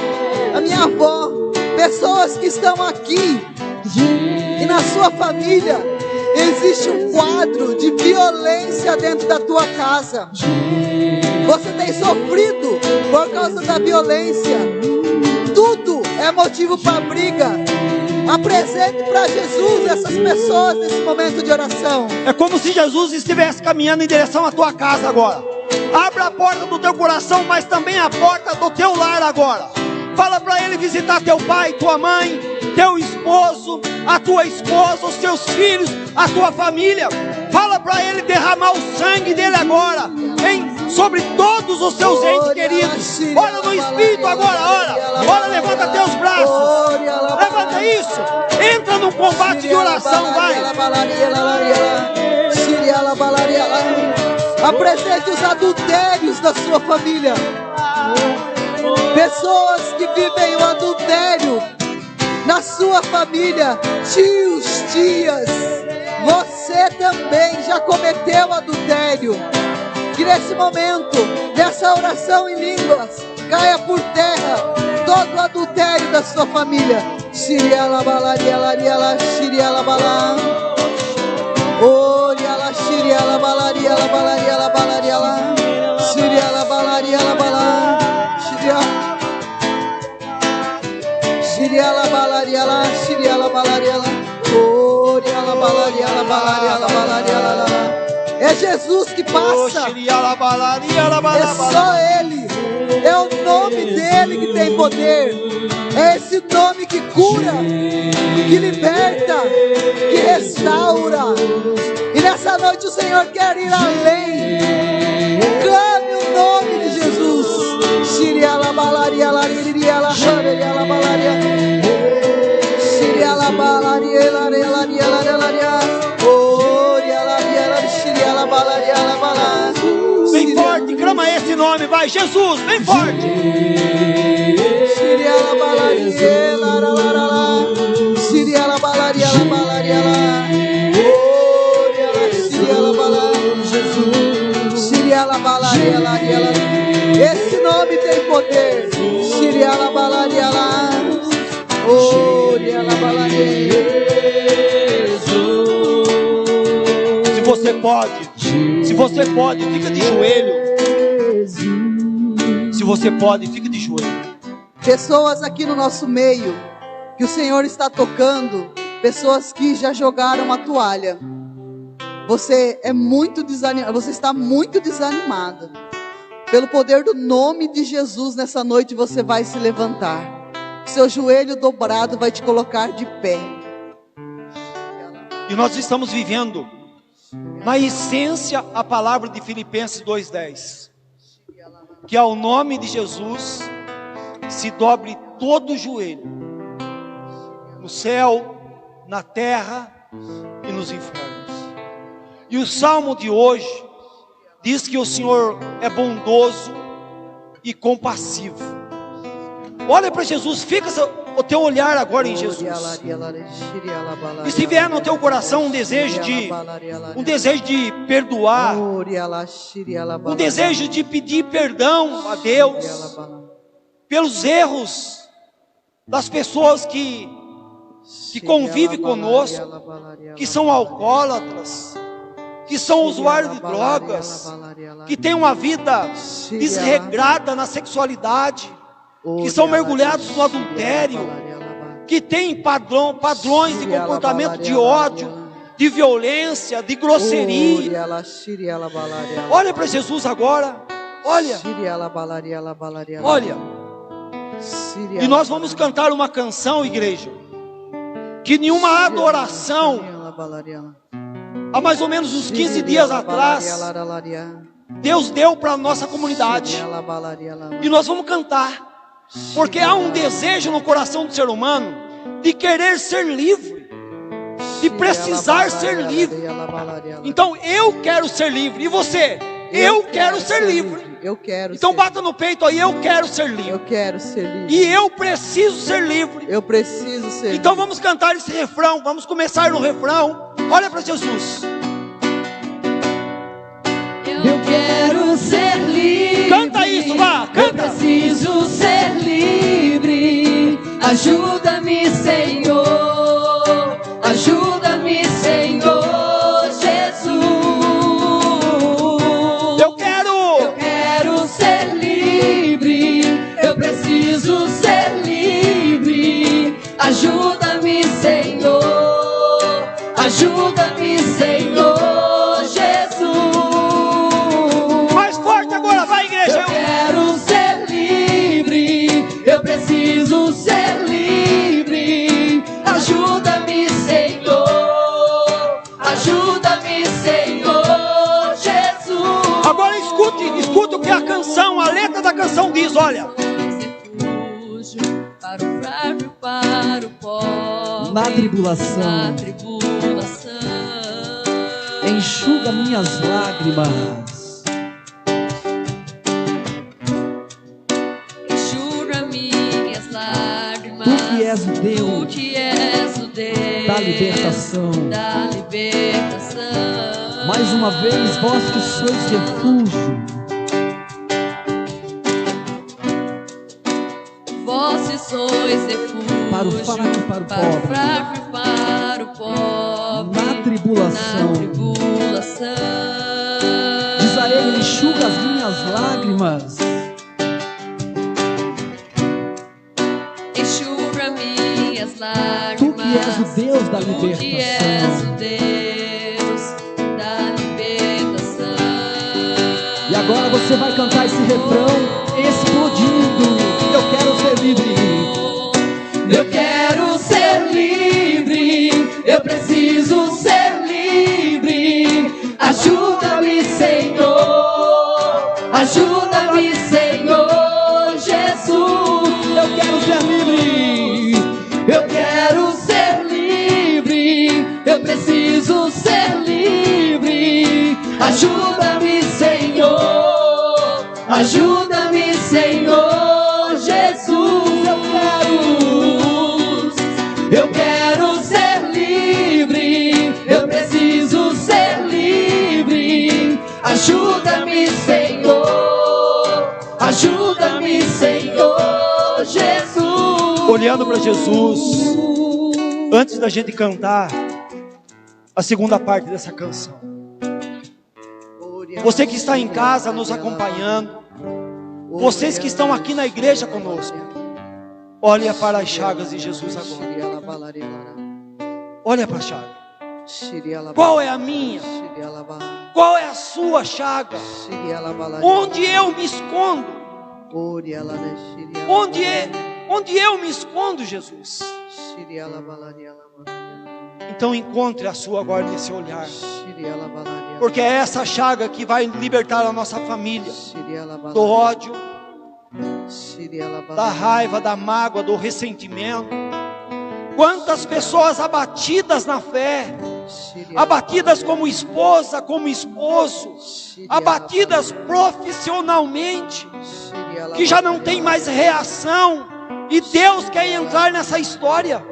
a minha avó. Pessoas que estão aqui e na sua família existe um quadro de violência dentro da tua casa. Você tem sofrido por causa da violência. Tudo é motivo para briga. Apresente para Jesus essas pessoas nesse momento de oração. É como se Jesus estivesse caminhando em direção à tua casa agora. Abra a porta do teu coração, mas também a porta do teu lar agora. Fala para Ele visitar teu pai, tua mãe, teu esposo, a tua esposa, os teus filhos, a tua família. Fala para Ele derramar o sangue dele agora sobre todos os seus entes queridos. Ora no Espírito agora, ora. Ora, levanta teus braços. Levanta isso. Entra num combate de oração, vai. Apresente os adultérios da sua família. Pessoas que vivem o adultério na sua família, tios, tias, você também já cometeu adultério. Que nesse momento, nessa oração em línguas, caia por terra todo o adultério da sua família. Shiriala balaria lariala shiriala bala. Oriala shiriala balaria la balaria la balaria la. Shiriala balaria la bala. Shiriala balaria la shiriala balaria la. Oriala balaria la balaria la balaria la. É Jesus que passa. É só Ele. É o nome dele que tem poder. É esse nome que cura, que liberta, que restaura. E nessa noite o Senhor quer ir além. Clame o nome de Jesus. Shiriala balaria lariria la shiriala balaria. Shiriala balaria lariria lariria. Bem forte, clama esse nome, vai, Jesus, bem forte. Esse nome tem poder. você pode, fica de joelho. Se você pode, fica de joelho. Pessoas aqui no nosso meio, que o Senhor está tocando, pessoas que já jogaram a toalha. Você é muito desanimado, você está muito desanimada. Pelo poder do nome de Jesus, nessa noite você vai se levantar. Seu joelho dobrado vai te colocar de pé. E nós estamos vivendo, na essência, a palavra de Filipenses 2:10. Que ao nome de Jesus se dobre todo o joelho, no céu, na terra e nos infernos. E o salmo de hoje diz que o Senhor é bondoso e compassivo. Olha para Jesus, fica o teu olhar agora em Jesus. E se vier no teu coração um desejo de perdoar, um desejo de pedir perdão a Deus pelos erros das pessoas que convivem conosco, que são alcoólatras, que são usuários de drogas, que têm uma vida desregrada na sexualidade, que são mergulhados no adultério, que têm padrões de comportamento de ódio, de violência, de grosseria. Olha para Jesus agora, olha. E nós vamos cantar uma canção, igreja, que nenhuma adoração, há mais ou menos uns 15 dias atrás, Deus deu para a nossa comunidade. E nós vamos cantar. Porque há um desejo no coração do ser humano de querer ser livre, de precisar ser livre. Então eu quero ser livre. E você? Eu quero ser livre. Então bata no peito aí, eu quero ser livre. Eu quero ser livre. E eu preciso ser livre. Eu preciso ser livre. Então vamos cantar esse refrão. Vamos começar no refrão. Olha para Jesus. Eu quero ser livre. Canta isso, vá, canta. Eu preciso ser livre. Ajuda-me, Senhor. Ajuda-me, Senhor Jesus. Eu quero ser livre. Eu preciso ser livre. Ajuda-me, Senhor. Ajuda-me, Senhor Jesus. Mais forte agora, vai, igreja. Eu quero ser livre. Eu preciso ser livre. Ajuda-me, Senhor. Ajuda-me, Senhor Jesus. Agora escute o que a canção, a letra da canção diz, olha. Para o fraco, para o pobre, Na tribulação, enxuga minhas lágrimas. enxuga minhas lágrimas. Tu que és o Deus, Tu que és o Deus da libertação. da libertação. Mais uma vez, vós que sois refúgio, Vós que sois refúgio para o fraco e para o para o pobre. fraco e para o pobre. Na tribulação, Na tribulação. diz a ele, enxuga as minhas lágrimas. Enxuga minhas lágrimas. Tu que és o Deus da Tu que és libertação. o Deus da libertação. E agora você vai cantar esse refrão explodindo. Eu quero ser livre. Eu quero ser livre. Eu preciso ser livre. Ajuda-me, Senhor. Ajuda-me, Senhor Jesus. Eu quero ser livre. Eu quero ser livre. Eu preciso ser livre. Ajuda-me, Senhor. Ajuda-me, Senhor Jesus. Eu quero ser livre. Eu preciso ser livre. Ajuda-me, Senhor. Ajuda-me, Senhor Jesus. Olhando para Jesus, antes da gente cantar a segunda parte dessa canção, você que está em casa nos acompanhando, vocês que estão aqui na igreja conosco, olha para as chagas de Jesus agora. Olha para a chaga. Qual é a minha? Qual é a sua chaga? Onde eu me escondo? Onde eu me escondo, Jesus? Então encontre a sua agora nesse olhar, porque é essa chaga que vai libertar a nossa família do ódio, da raiva, da mágoa, do ressentimento. Quantas pessoas abatidas na fé, abatidas como esposa, como esposo, abatidas profissionalmente, que já não tem mais reação, e Deus quer entrar nessa história.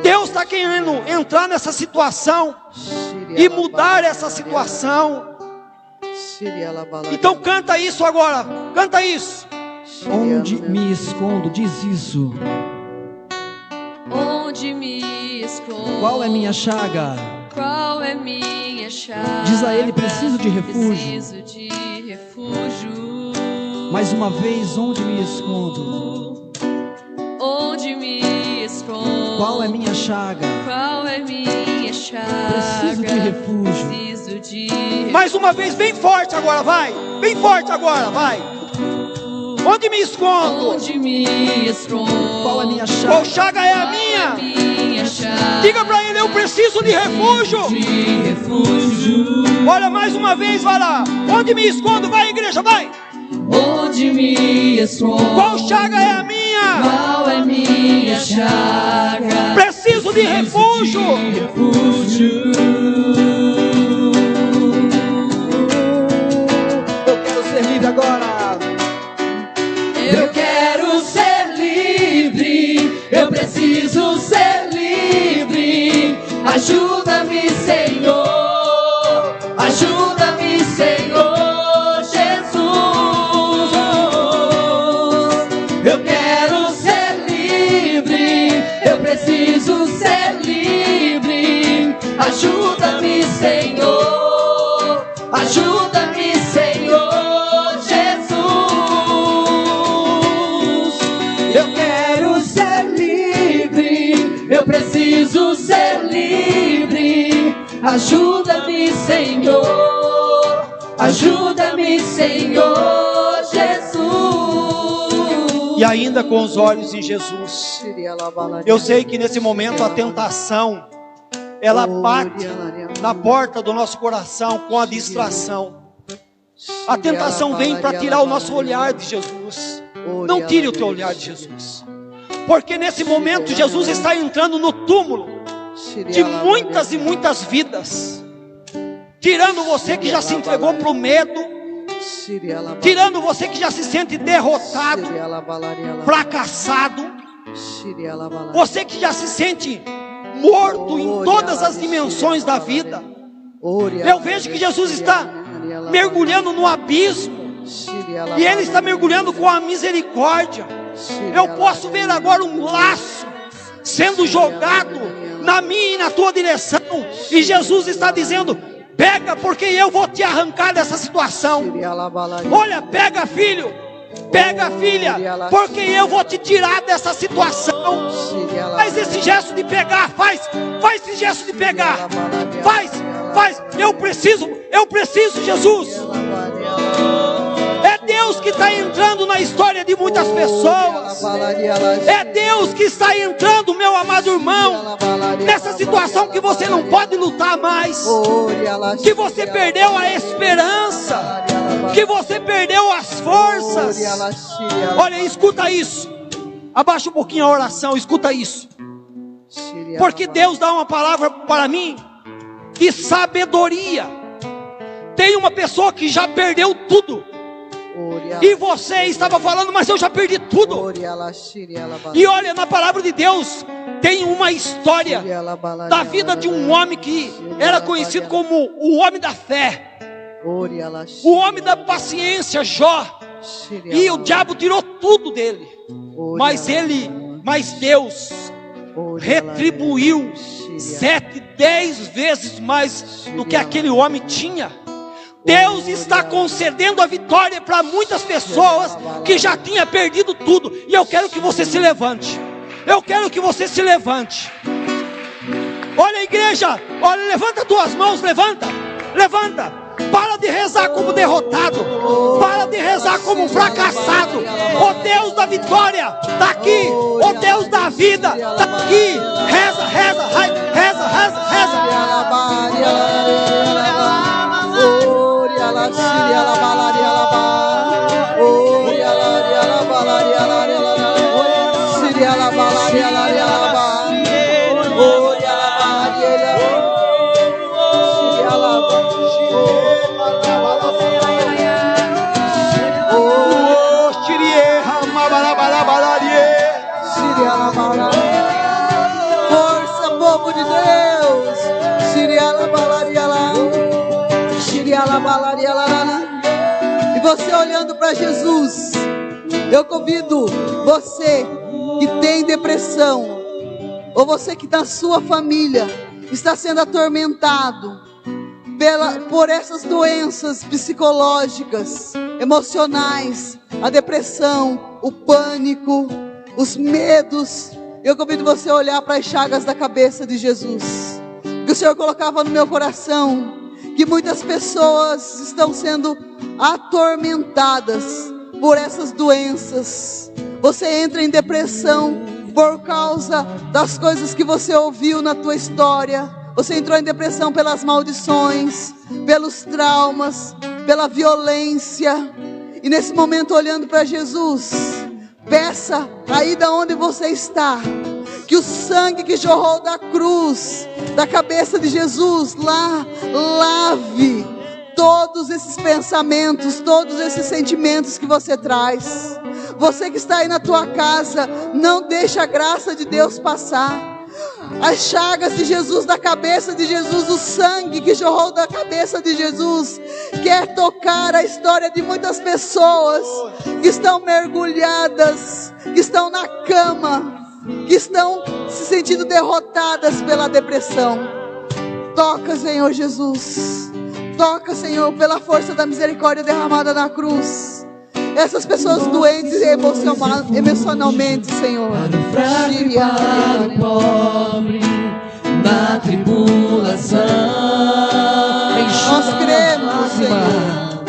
Deus está querendo entrar nessa situação e mudar essa situação. Então canta isso agora, canta isso. Onde me escondo, diz isso. Onde me escondo? Qual é minha chaga? Qual é minha chaga? Diz a ele, preciso de refúgio. Preciso de refúgio. Mais uma vez, onde me escondo? Onde me escondo? Qual é minha chaga? Qual é minha chaga? Preciso de refúgio. Preciso de refúgio. Mais uma vez, bem forte agora, vai. Bem forte agora, vai. Onde me escondo? Onde me escondo? Qual é minha chaga? Qual chaga é a minha? Minha chaga. Diga para ele, eu preciso de refúgio. De refúgio. Olha mais uma vez, vai lá. Onde me escondo? Vai, igreja, vai. Onde me escondo? Qual chaga é a minha? Qual é minha chaga? Preciso de refúgio. De refúgio. Eu quero ser livre agora. Eu quero ser livre, eu preciso ser livre. Ajuda-me, Senhor, ajuda-me, Senhor Jesus. Eu quero ser livre, eu preciso ser livre. Ajuda-me, Senhor, ajuda-me, Senhor Jesus. Eu quero ser livre, eu preciso ser livre. Ajuda-me, Senhor, ajuda-me, Senhor Jesus. E ainda com os olhos em Jesus, eu sei que nesse momento a tentação, ela bate na porta do nosso coração com a distração. A tentação vem para tirar o nosso olhar de Jesus. Não tire o teu olhar de Jesus, porque nesse momento Jesus está entrando no túmulo de muitas e muitas vidas, tirando você que já se entregou para o medo, tirando você que já se sente derrotado, fracassado, você que já se sente morto em todas as dimensões da vida. Eu vejo que Jesus está mergulhando no abismo, e Ele está mergulhando com a misericórdia. Eu posso ver agora um laço sendo jogado na minha e na tua direção, e Jesus está dizendo: pega, porque eu vou te arrancar dessa situação. Olha, pega, filho, pega, filha, porque eu vou te tirar dessa situação. Faz esse gesto de pegar, faz esse gesto de pegar, faz, eu preciso, Jesus. É Deus que está entrando na história de muitas pessoas. É Deus que está entrando, meu amado irmão, nessa situação que você não pode lutar mais, que você perdeu a esperança, que você perdeu as forças. Olha, escuta isso. Abaixa um pouquinho a oração, escuta isso. Porque Deus dá uma palavra para mim de sabedoria. Tem uma pessoa que já perdeu tudo, e você estava falando, mas eu já perdi tudo. E olha, na palavra de Deus tem uma história da vida de um homem que era conhecido como o homem da fé, o homem da paciência, Jó. E o diabo tirou tudo dele, mas Deus retribuiu 7, 10 vezes mais do que aquele homem tinha. Deus está concedendo a vitória para muitas pessoas que já tinham perdido tudo. E eu quero que você se levante. Eu quero que você se levante. Olha, igreja, olha, levanta tuas mãos, levanta. Para de rezar como derrotado. Para de rezar como fracassado. O Deus da vitória está aqui. O Deus da vida está aqui. Reza. Força, povo de Deus. E você olhando para Jesus, eu convido você que tem depressão, ou você que na sua família está sendo atormentado por essas doenças psicológicas, emocionais, a depressão, o pânico, os medos. Eu convido você a olhar para as chagas da cabeça de Jesus, que o Senhor colocava no meu coração, que muitas pessoas estão sendo atormentadas por essas doenças. Você entra em depressão por causa das coisas que você ouviu na tua história. Você entrou em depressão pelas maldições, pelos traumas, pela violência. E nesse momento, olhando para Jesus, peça aí da onde você está, que o sangue que jorrou da cruz, da cabeça de Jesus, lave todos esses pensamentos, todos esses sentimentos que você traz. Você que está aí na tua casa, não deixa a graça de Deus passar. As chagas de Jesus, da cabeça de Jesus, o sangue que jorrou da cabeça de Jesus, quer tocar a história de muitas pessoas que estão mergulhadas, que estão na cama, que estão se sentindo derrotadas pela depressão. Toca, Senhor Jesus. Toca, Senhor, pela força da misericórdia derramada na cruz. Essas pessoas doentes emocionalmente, Senhor. Para o pobre na tribulação. Nós cremos, Senhor.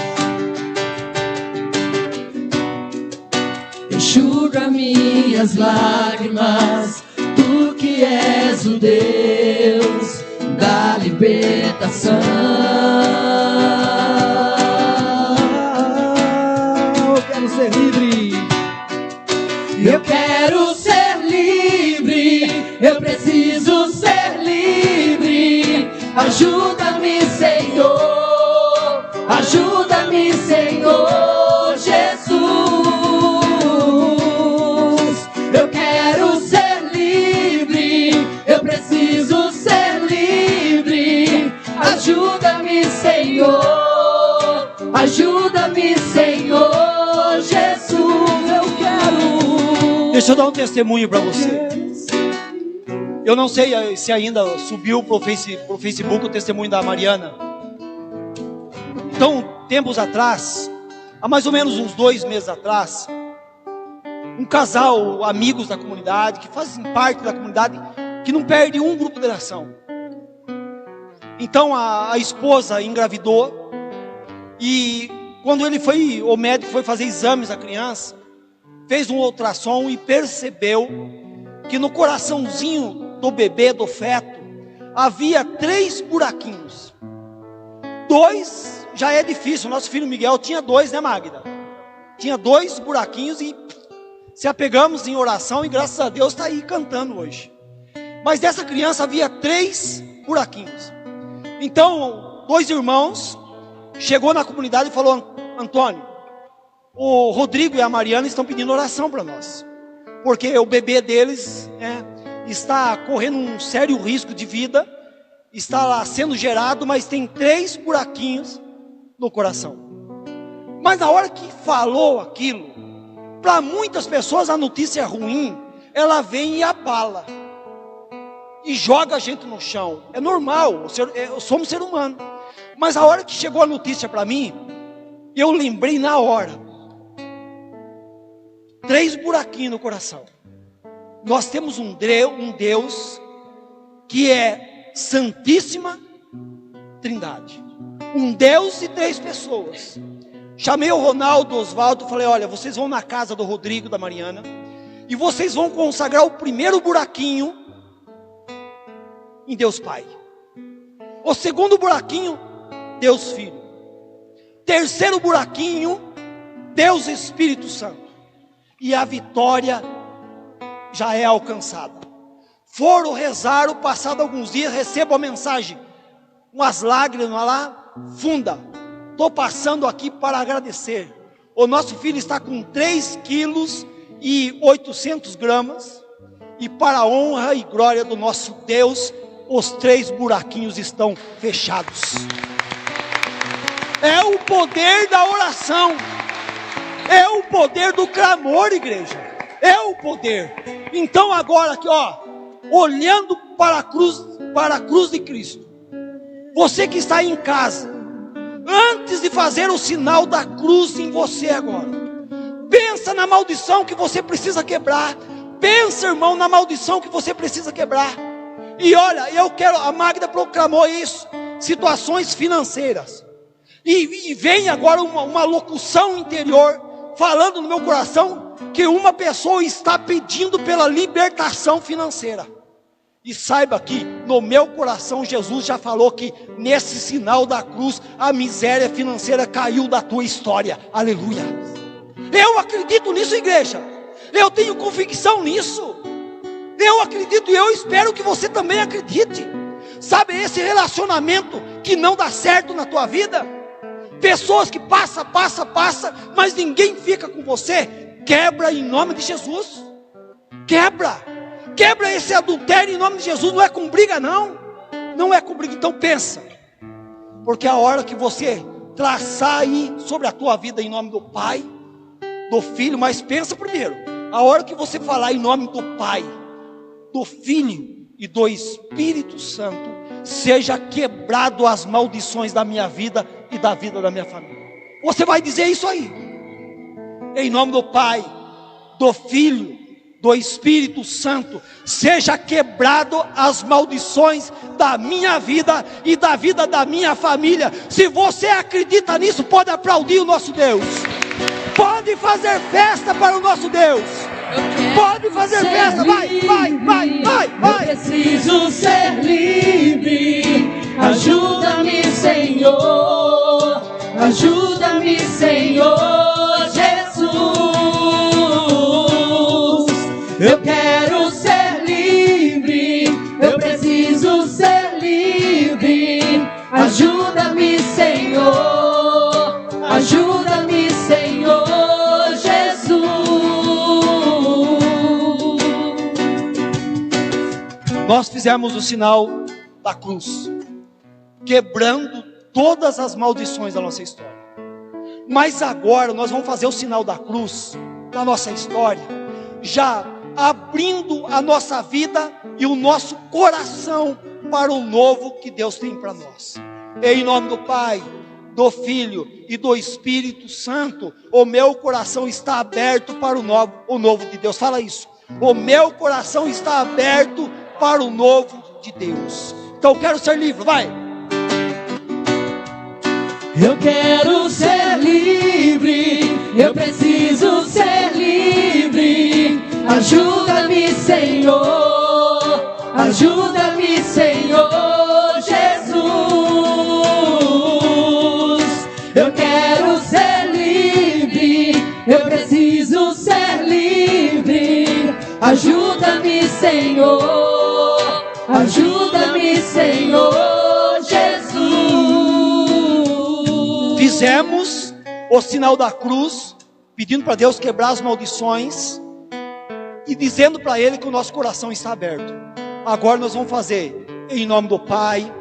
Enxuga minhas lágrimas, tu que és o Deus da libertação. Eu quero ser livre, eu preciso ser livre. Ajuda-me, Senhor, ajuda-me, Senhor Jesus. Eu quero ser livre, eu preciso ser livre. Ajuda-me, Senhor, ajuda-me, Senhor Jesus. Deixa eu dar um testemunho para você. Eu não sei se ainda subiu para o Facebook o testemunho da Mariana. Então, tempos atrás, há mais ou menos uns 2 meses atrás, um casal, amigos da comunidade, que fazem parte da comunidade, que não perde um grupo de oração. Então a esposa engravidou, e quando o médico foi fazer exames à criança, fez um ultrassom e percebeu que no coraçãozinho do bebê, do feto, havia 3 buraquinhos. 2 já é difícil. Nosso filho Miguel tinha 2, né, Magda? Tinha 2 buraquinhos e se apegamos em oração, e graças a Deus está aí cantando hoje. Mas dessa criança havia 3 buraquinhos. Então 2 irmãos chegou na comunidade e falou: Antônio, o Rodrigo e a Mariana estão pedindo oração para nós, porque o bebê deles está correndo um sério risco de vida, está lá sendo gerado, mas tem 3 buraquinhos no coração. Mas na hora que falou aquilo, para muitas pessoas a notícia ruim, ela vem e abala, e joga a gente no chão. É normal, somos ser humano. Mas a hora que chegou a notícia para mim, eu lembrei na hora. 3 buraquinhos no coração. Nós temos um Deus que é Santíssima Trindade. Um Deus e 3 pessoas. Chamei o Ronaldo, o Osvaldo, falei: olha, vocês vão na casa do Rodrigo, da Mariana, e vocês vão consagrar o primeiro buraquinho em Deus Pai. O segundo buraquinho, Deus Filho. Terceiro buraquinho, Deus Espírito Santo. E a vitória já é alcançada. Foram, rezaram, passado alguns dias, recebo a mensagem, umas lágrimas lá, funda. Estou passando aqui para agradecer. O nosso filho está com 3 quilos e 800 gramas. E para a honra e glória do nosso Deus, os 3 buraquinhos estão fechados. É o poder da oração. É o poder do clamor, igreja. É o poder. Então agora aqui, ó, olhando para a cruz de Cristo. Você que está em casa, antes de fazer o sinal da cruz em você agora, pensa na maldição que você precisa quebrar. Pensa, irmão, na maldição que você precisa quebrar. E olha, a Magda proclamou isso, situações financeiras. E vem agora uma locução interior, falando no meu coração, que uma pessoa está pedindo pela libertação financeira. E saiba que no meu coração Jesus já falou que nesse sinal da cruz a miséria financeira caiu da tua história. Aleluia. Eu acredito nisso, igreja. Eu tenho convicção nisso. Eu acredito e eu espero que você também acredite. Sabe esse relacionamento que não dá certo na tua vida? Pessoas que passa, mas ninguém fica com você. Quebra em nome de Jesus. Quebra esse adultério em nome de Jesus. Não é com briga, não é com briga. Então pensa, porque a hora que você traçar aí sobre a tua vida em nome do Pai, do Filho, mas pensa primeiro, a hora que você falar em nome do Pai, do Filho e do Espírito Santo, seja quebrado as maldições da minha vida e da vida da minha família. Você vai dizer isso aí, em nome do Pai, do Filho, do Espírito Santo, seja quebrado as maldições da minha vida e da vida da minha família. Se você acredita nisso, pode aplaudir o nosso Deus, pode fazer festa para o nosso Deus, pode fazer festa, vai. Eu preciso ser livre, ajuda-me, Senhor, ajuda-me, Senhor Jesus. Eu quero ser livre, eu preciso ser livre. Ajuda-me, Senhor, ajuda-me, Senhor Jesus. Nós fizemos o sinal da cruz, quebrando todas as maldições da nossa história. Mas agora nós vamos fazer o sinal da cruz na nossa história, já abrindo a nossa vida e o nosso coração para o novo que Deus tem para nós. Em nome do Pai, do Filho e do Espírito Santo, o meu coração está aberto para o novo de Deus. Fala isso. O meu coração está aberto para o novo de Deus. Então eu quero ser livre, vai. Eu quero ser livre, eu preciso ser livre. Ajuda-me, Senhor, ajuda-me, Senhor Jesus. Eu quero ser livre, eu preciso ser livre. Ajuda-me, Senhor, ajuda-me, Senhor Jesus. Fizemos o sinal da cruz, pedindo para Deus quebrar as maldições e dizendo para Ele que o nosso coração está aberto. Agora nós vamos fazer em nome do Pai,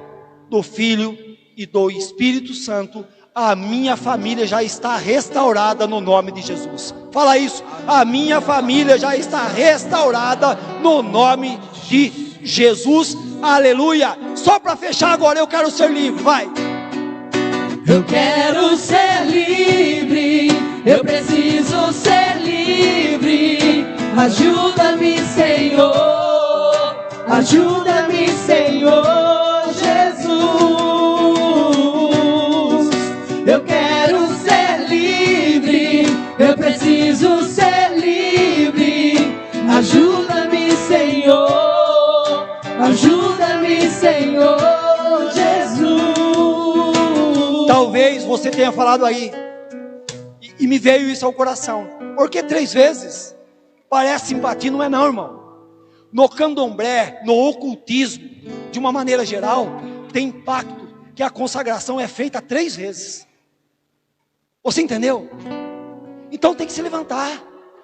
do Filho e do Espírito Santo. A minha família já está restaurada no nome de Jesus. Fala isso. A minha família já está restaurada no nome de Jesus. Aleluia. Só para fechar agora, eu quero ser livre, vai. Eu quero ser livre, eu preciso ser livre. Ajuda-me, Senhor, ajuda-me, Senhor Jesus. Eu quero ser livre, eu preciso ser livre. Ajuda-me, Senhor, ajuda-me, Senhor Jesus. Talvez você tenha falado aí, e me veio isso ao coração. Porque 3 vezes parece simpatia, não é não, irmão. No candomblé, no ocultismo, de uma maneira geral, tem impacto que a consagração é feita 3 vezes. Você entendeu? Então tem que se levantar.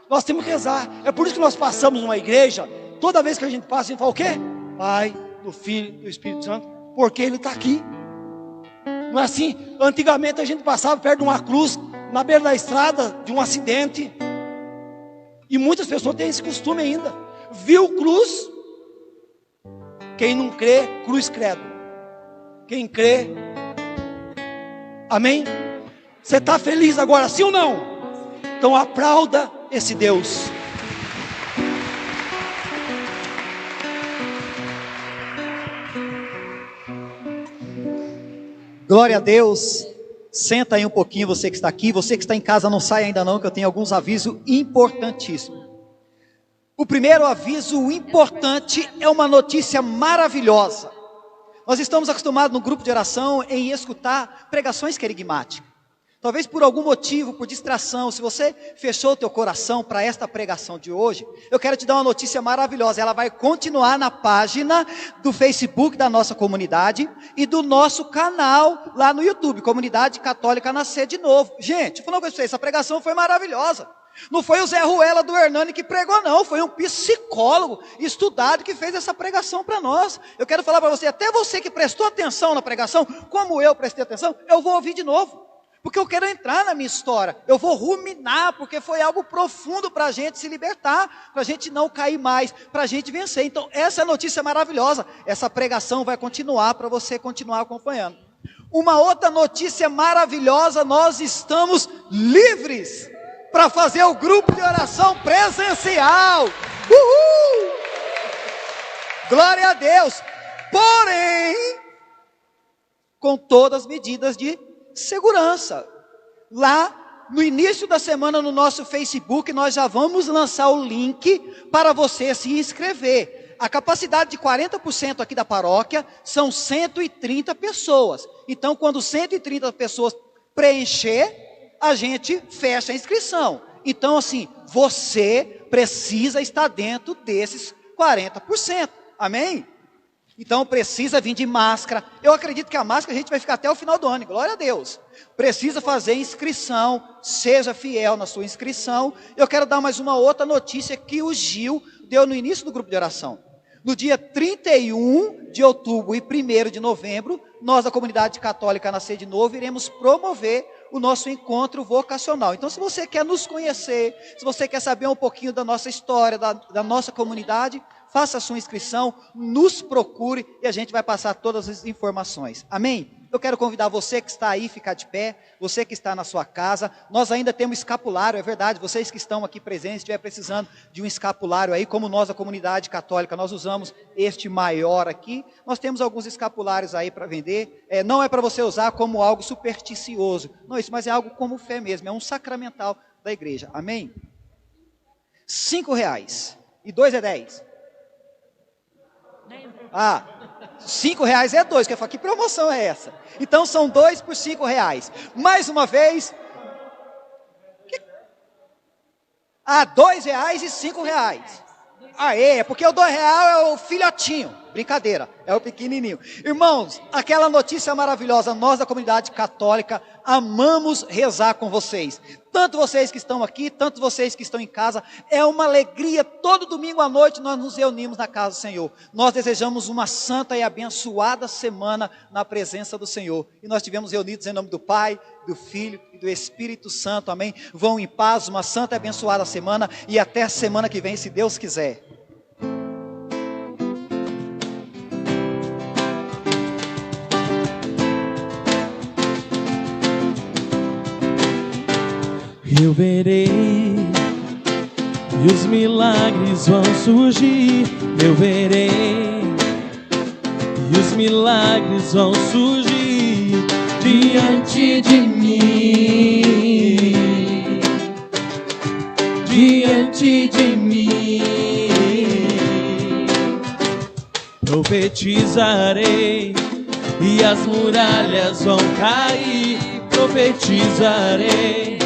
Nós temos que rezar. É por isso que nós passamos numa igreja, toda vez que a gente passa, a gente fala o quê? Pai, do Filho, do Espírito Santo, porque Ele está aqui. Não é assim? Antigamente a gente passava perto de uma cruz, na beira da estrada, de um acidente. E muitas pessoas têm esse costume ainda. Viu cruz? Quem não crê, cruz credo. Quem crê, amém? Você está feliz agora, sim ou não? Então aplauda esse Deus. Glória a Deus. Senta aí um pouquinho, você que está aqui. Você que está em casa, não sai ainda não, que eu tenho alguns avisos importantíssimos. O primeiro aviso importante é uma notícia maravilhosa. Nós estamos acostumados no grupo de oração em escutar pregações querigmáticas. Talvez por algum motivo, por distração, se você fechou o teu coração para esta pregação de hoje, eu quero te dar uma notícia maravilhosa. Ela vai continuar na página do Facebook da nossa comunidade e do nosso canal lá no YouTube, Comunidade Católica Nascer de Novo. Gente, eu vou falar uma coisa pra vocês, essa pregação foi maravilhosa. Não foi o Zé Ruela do Hernani que pregou não, foi um psicólogo estudado que fez essa pregação para nós. Eu quero falar para você, até você que prestou atenção na pregação, como eu prestei atenção, eu vou ouvir de novo. Porque eu quero entrar na minha história, eu vou ruminar, porque foi algo profundo para a gente se libertar, para a gente não cair mais, para a gente vencer. Então essa é a notícia maravilhosa, essa pregação vai continuar para você continuar acompanhando. Uma outra notícia maravilhosa, nós estamos livres para fazer o grupo de oração presencial. Uhul! Glória a Deus! Porém, com todas as medidas de segurança. Lá no início da semana no nosso Facebook nós já vamos lançar o link para você se inscrever. A capacidade de 40% aqui da paróquia são 130 pessoas. Então quando 130 pessoas preencher, a gente fecha a inscrição. Então assim, você precisa estar dentro desses 40%. Amém? Então precisa vir de máscara. Eu acredito que a máscara a gente vai ficar até o final do ano, glória a Deus. Precisa fazer inscrição, seja fiel na sua inscrição. Eu quero dar mais uma outra notícia que o Gil deu no início do grupo de oração. No dia 31 de outubro e 1º de novembro, nós da Comunidade Católica Nascer de Novo iremos promover o nosso encontro vocacional. Então se você quer nos conhecer, se você quer saber um pouquinho da nossa história, da nossa comunidade, faça a sua inscrição, nos procure e a gente vai passar todas as informações. Amém? Eu quero convidar você que está aí, ficar de pé, você que está na sua casa. Nós ainda temos escapulário, é verdade, vocês que estão aqui presentes, estiver precisando de um escapulário aí, como nós, a comunidade católica, nós usamos este maior aqui, nós temos alguns escapulários aí para vender. Não é para você usar como algo supersticioso, não isso, mas é algo como fé mesmo, é um sacramental da igreja. Amém? R$5 e 2 é 10. R$5 é 2, que eu falo, que promoção é essa? Então são 2 por R$5. Mais uma vez, R$2 e R$5. É porque o R$2 é o filhotinho, brincadeira, é o pequenininho. Irmãos, aquela notícia maravilhosa, nós da comunidade católica amamos rezar com vocês. Tanto vocês que estão aqui, tanto vocês que estão em casa, é uma alegria, todo domingo à noite nós nos reunimos na casa do Senhor. Nós desejamos uma santa e abençoada semana na presença do Senhor. E nós estivemos reunidos em nome do Pai, do Filho e do Espírito Santo, amém? Vão em paz, uma santa e abençoada semana e até a semana que vem, se Deus quiser. eu verei, e os milagres vão surgir, eu verei, e os milagres vão surgir diante de mim, diante de mim. Profetizarei e as muralhas vão cair, profetizarei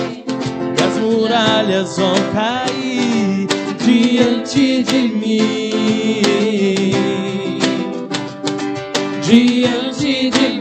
e as muralhas vão cair diante de mim, diante de mim.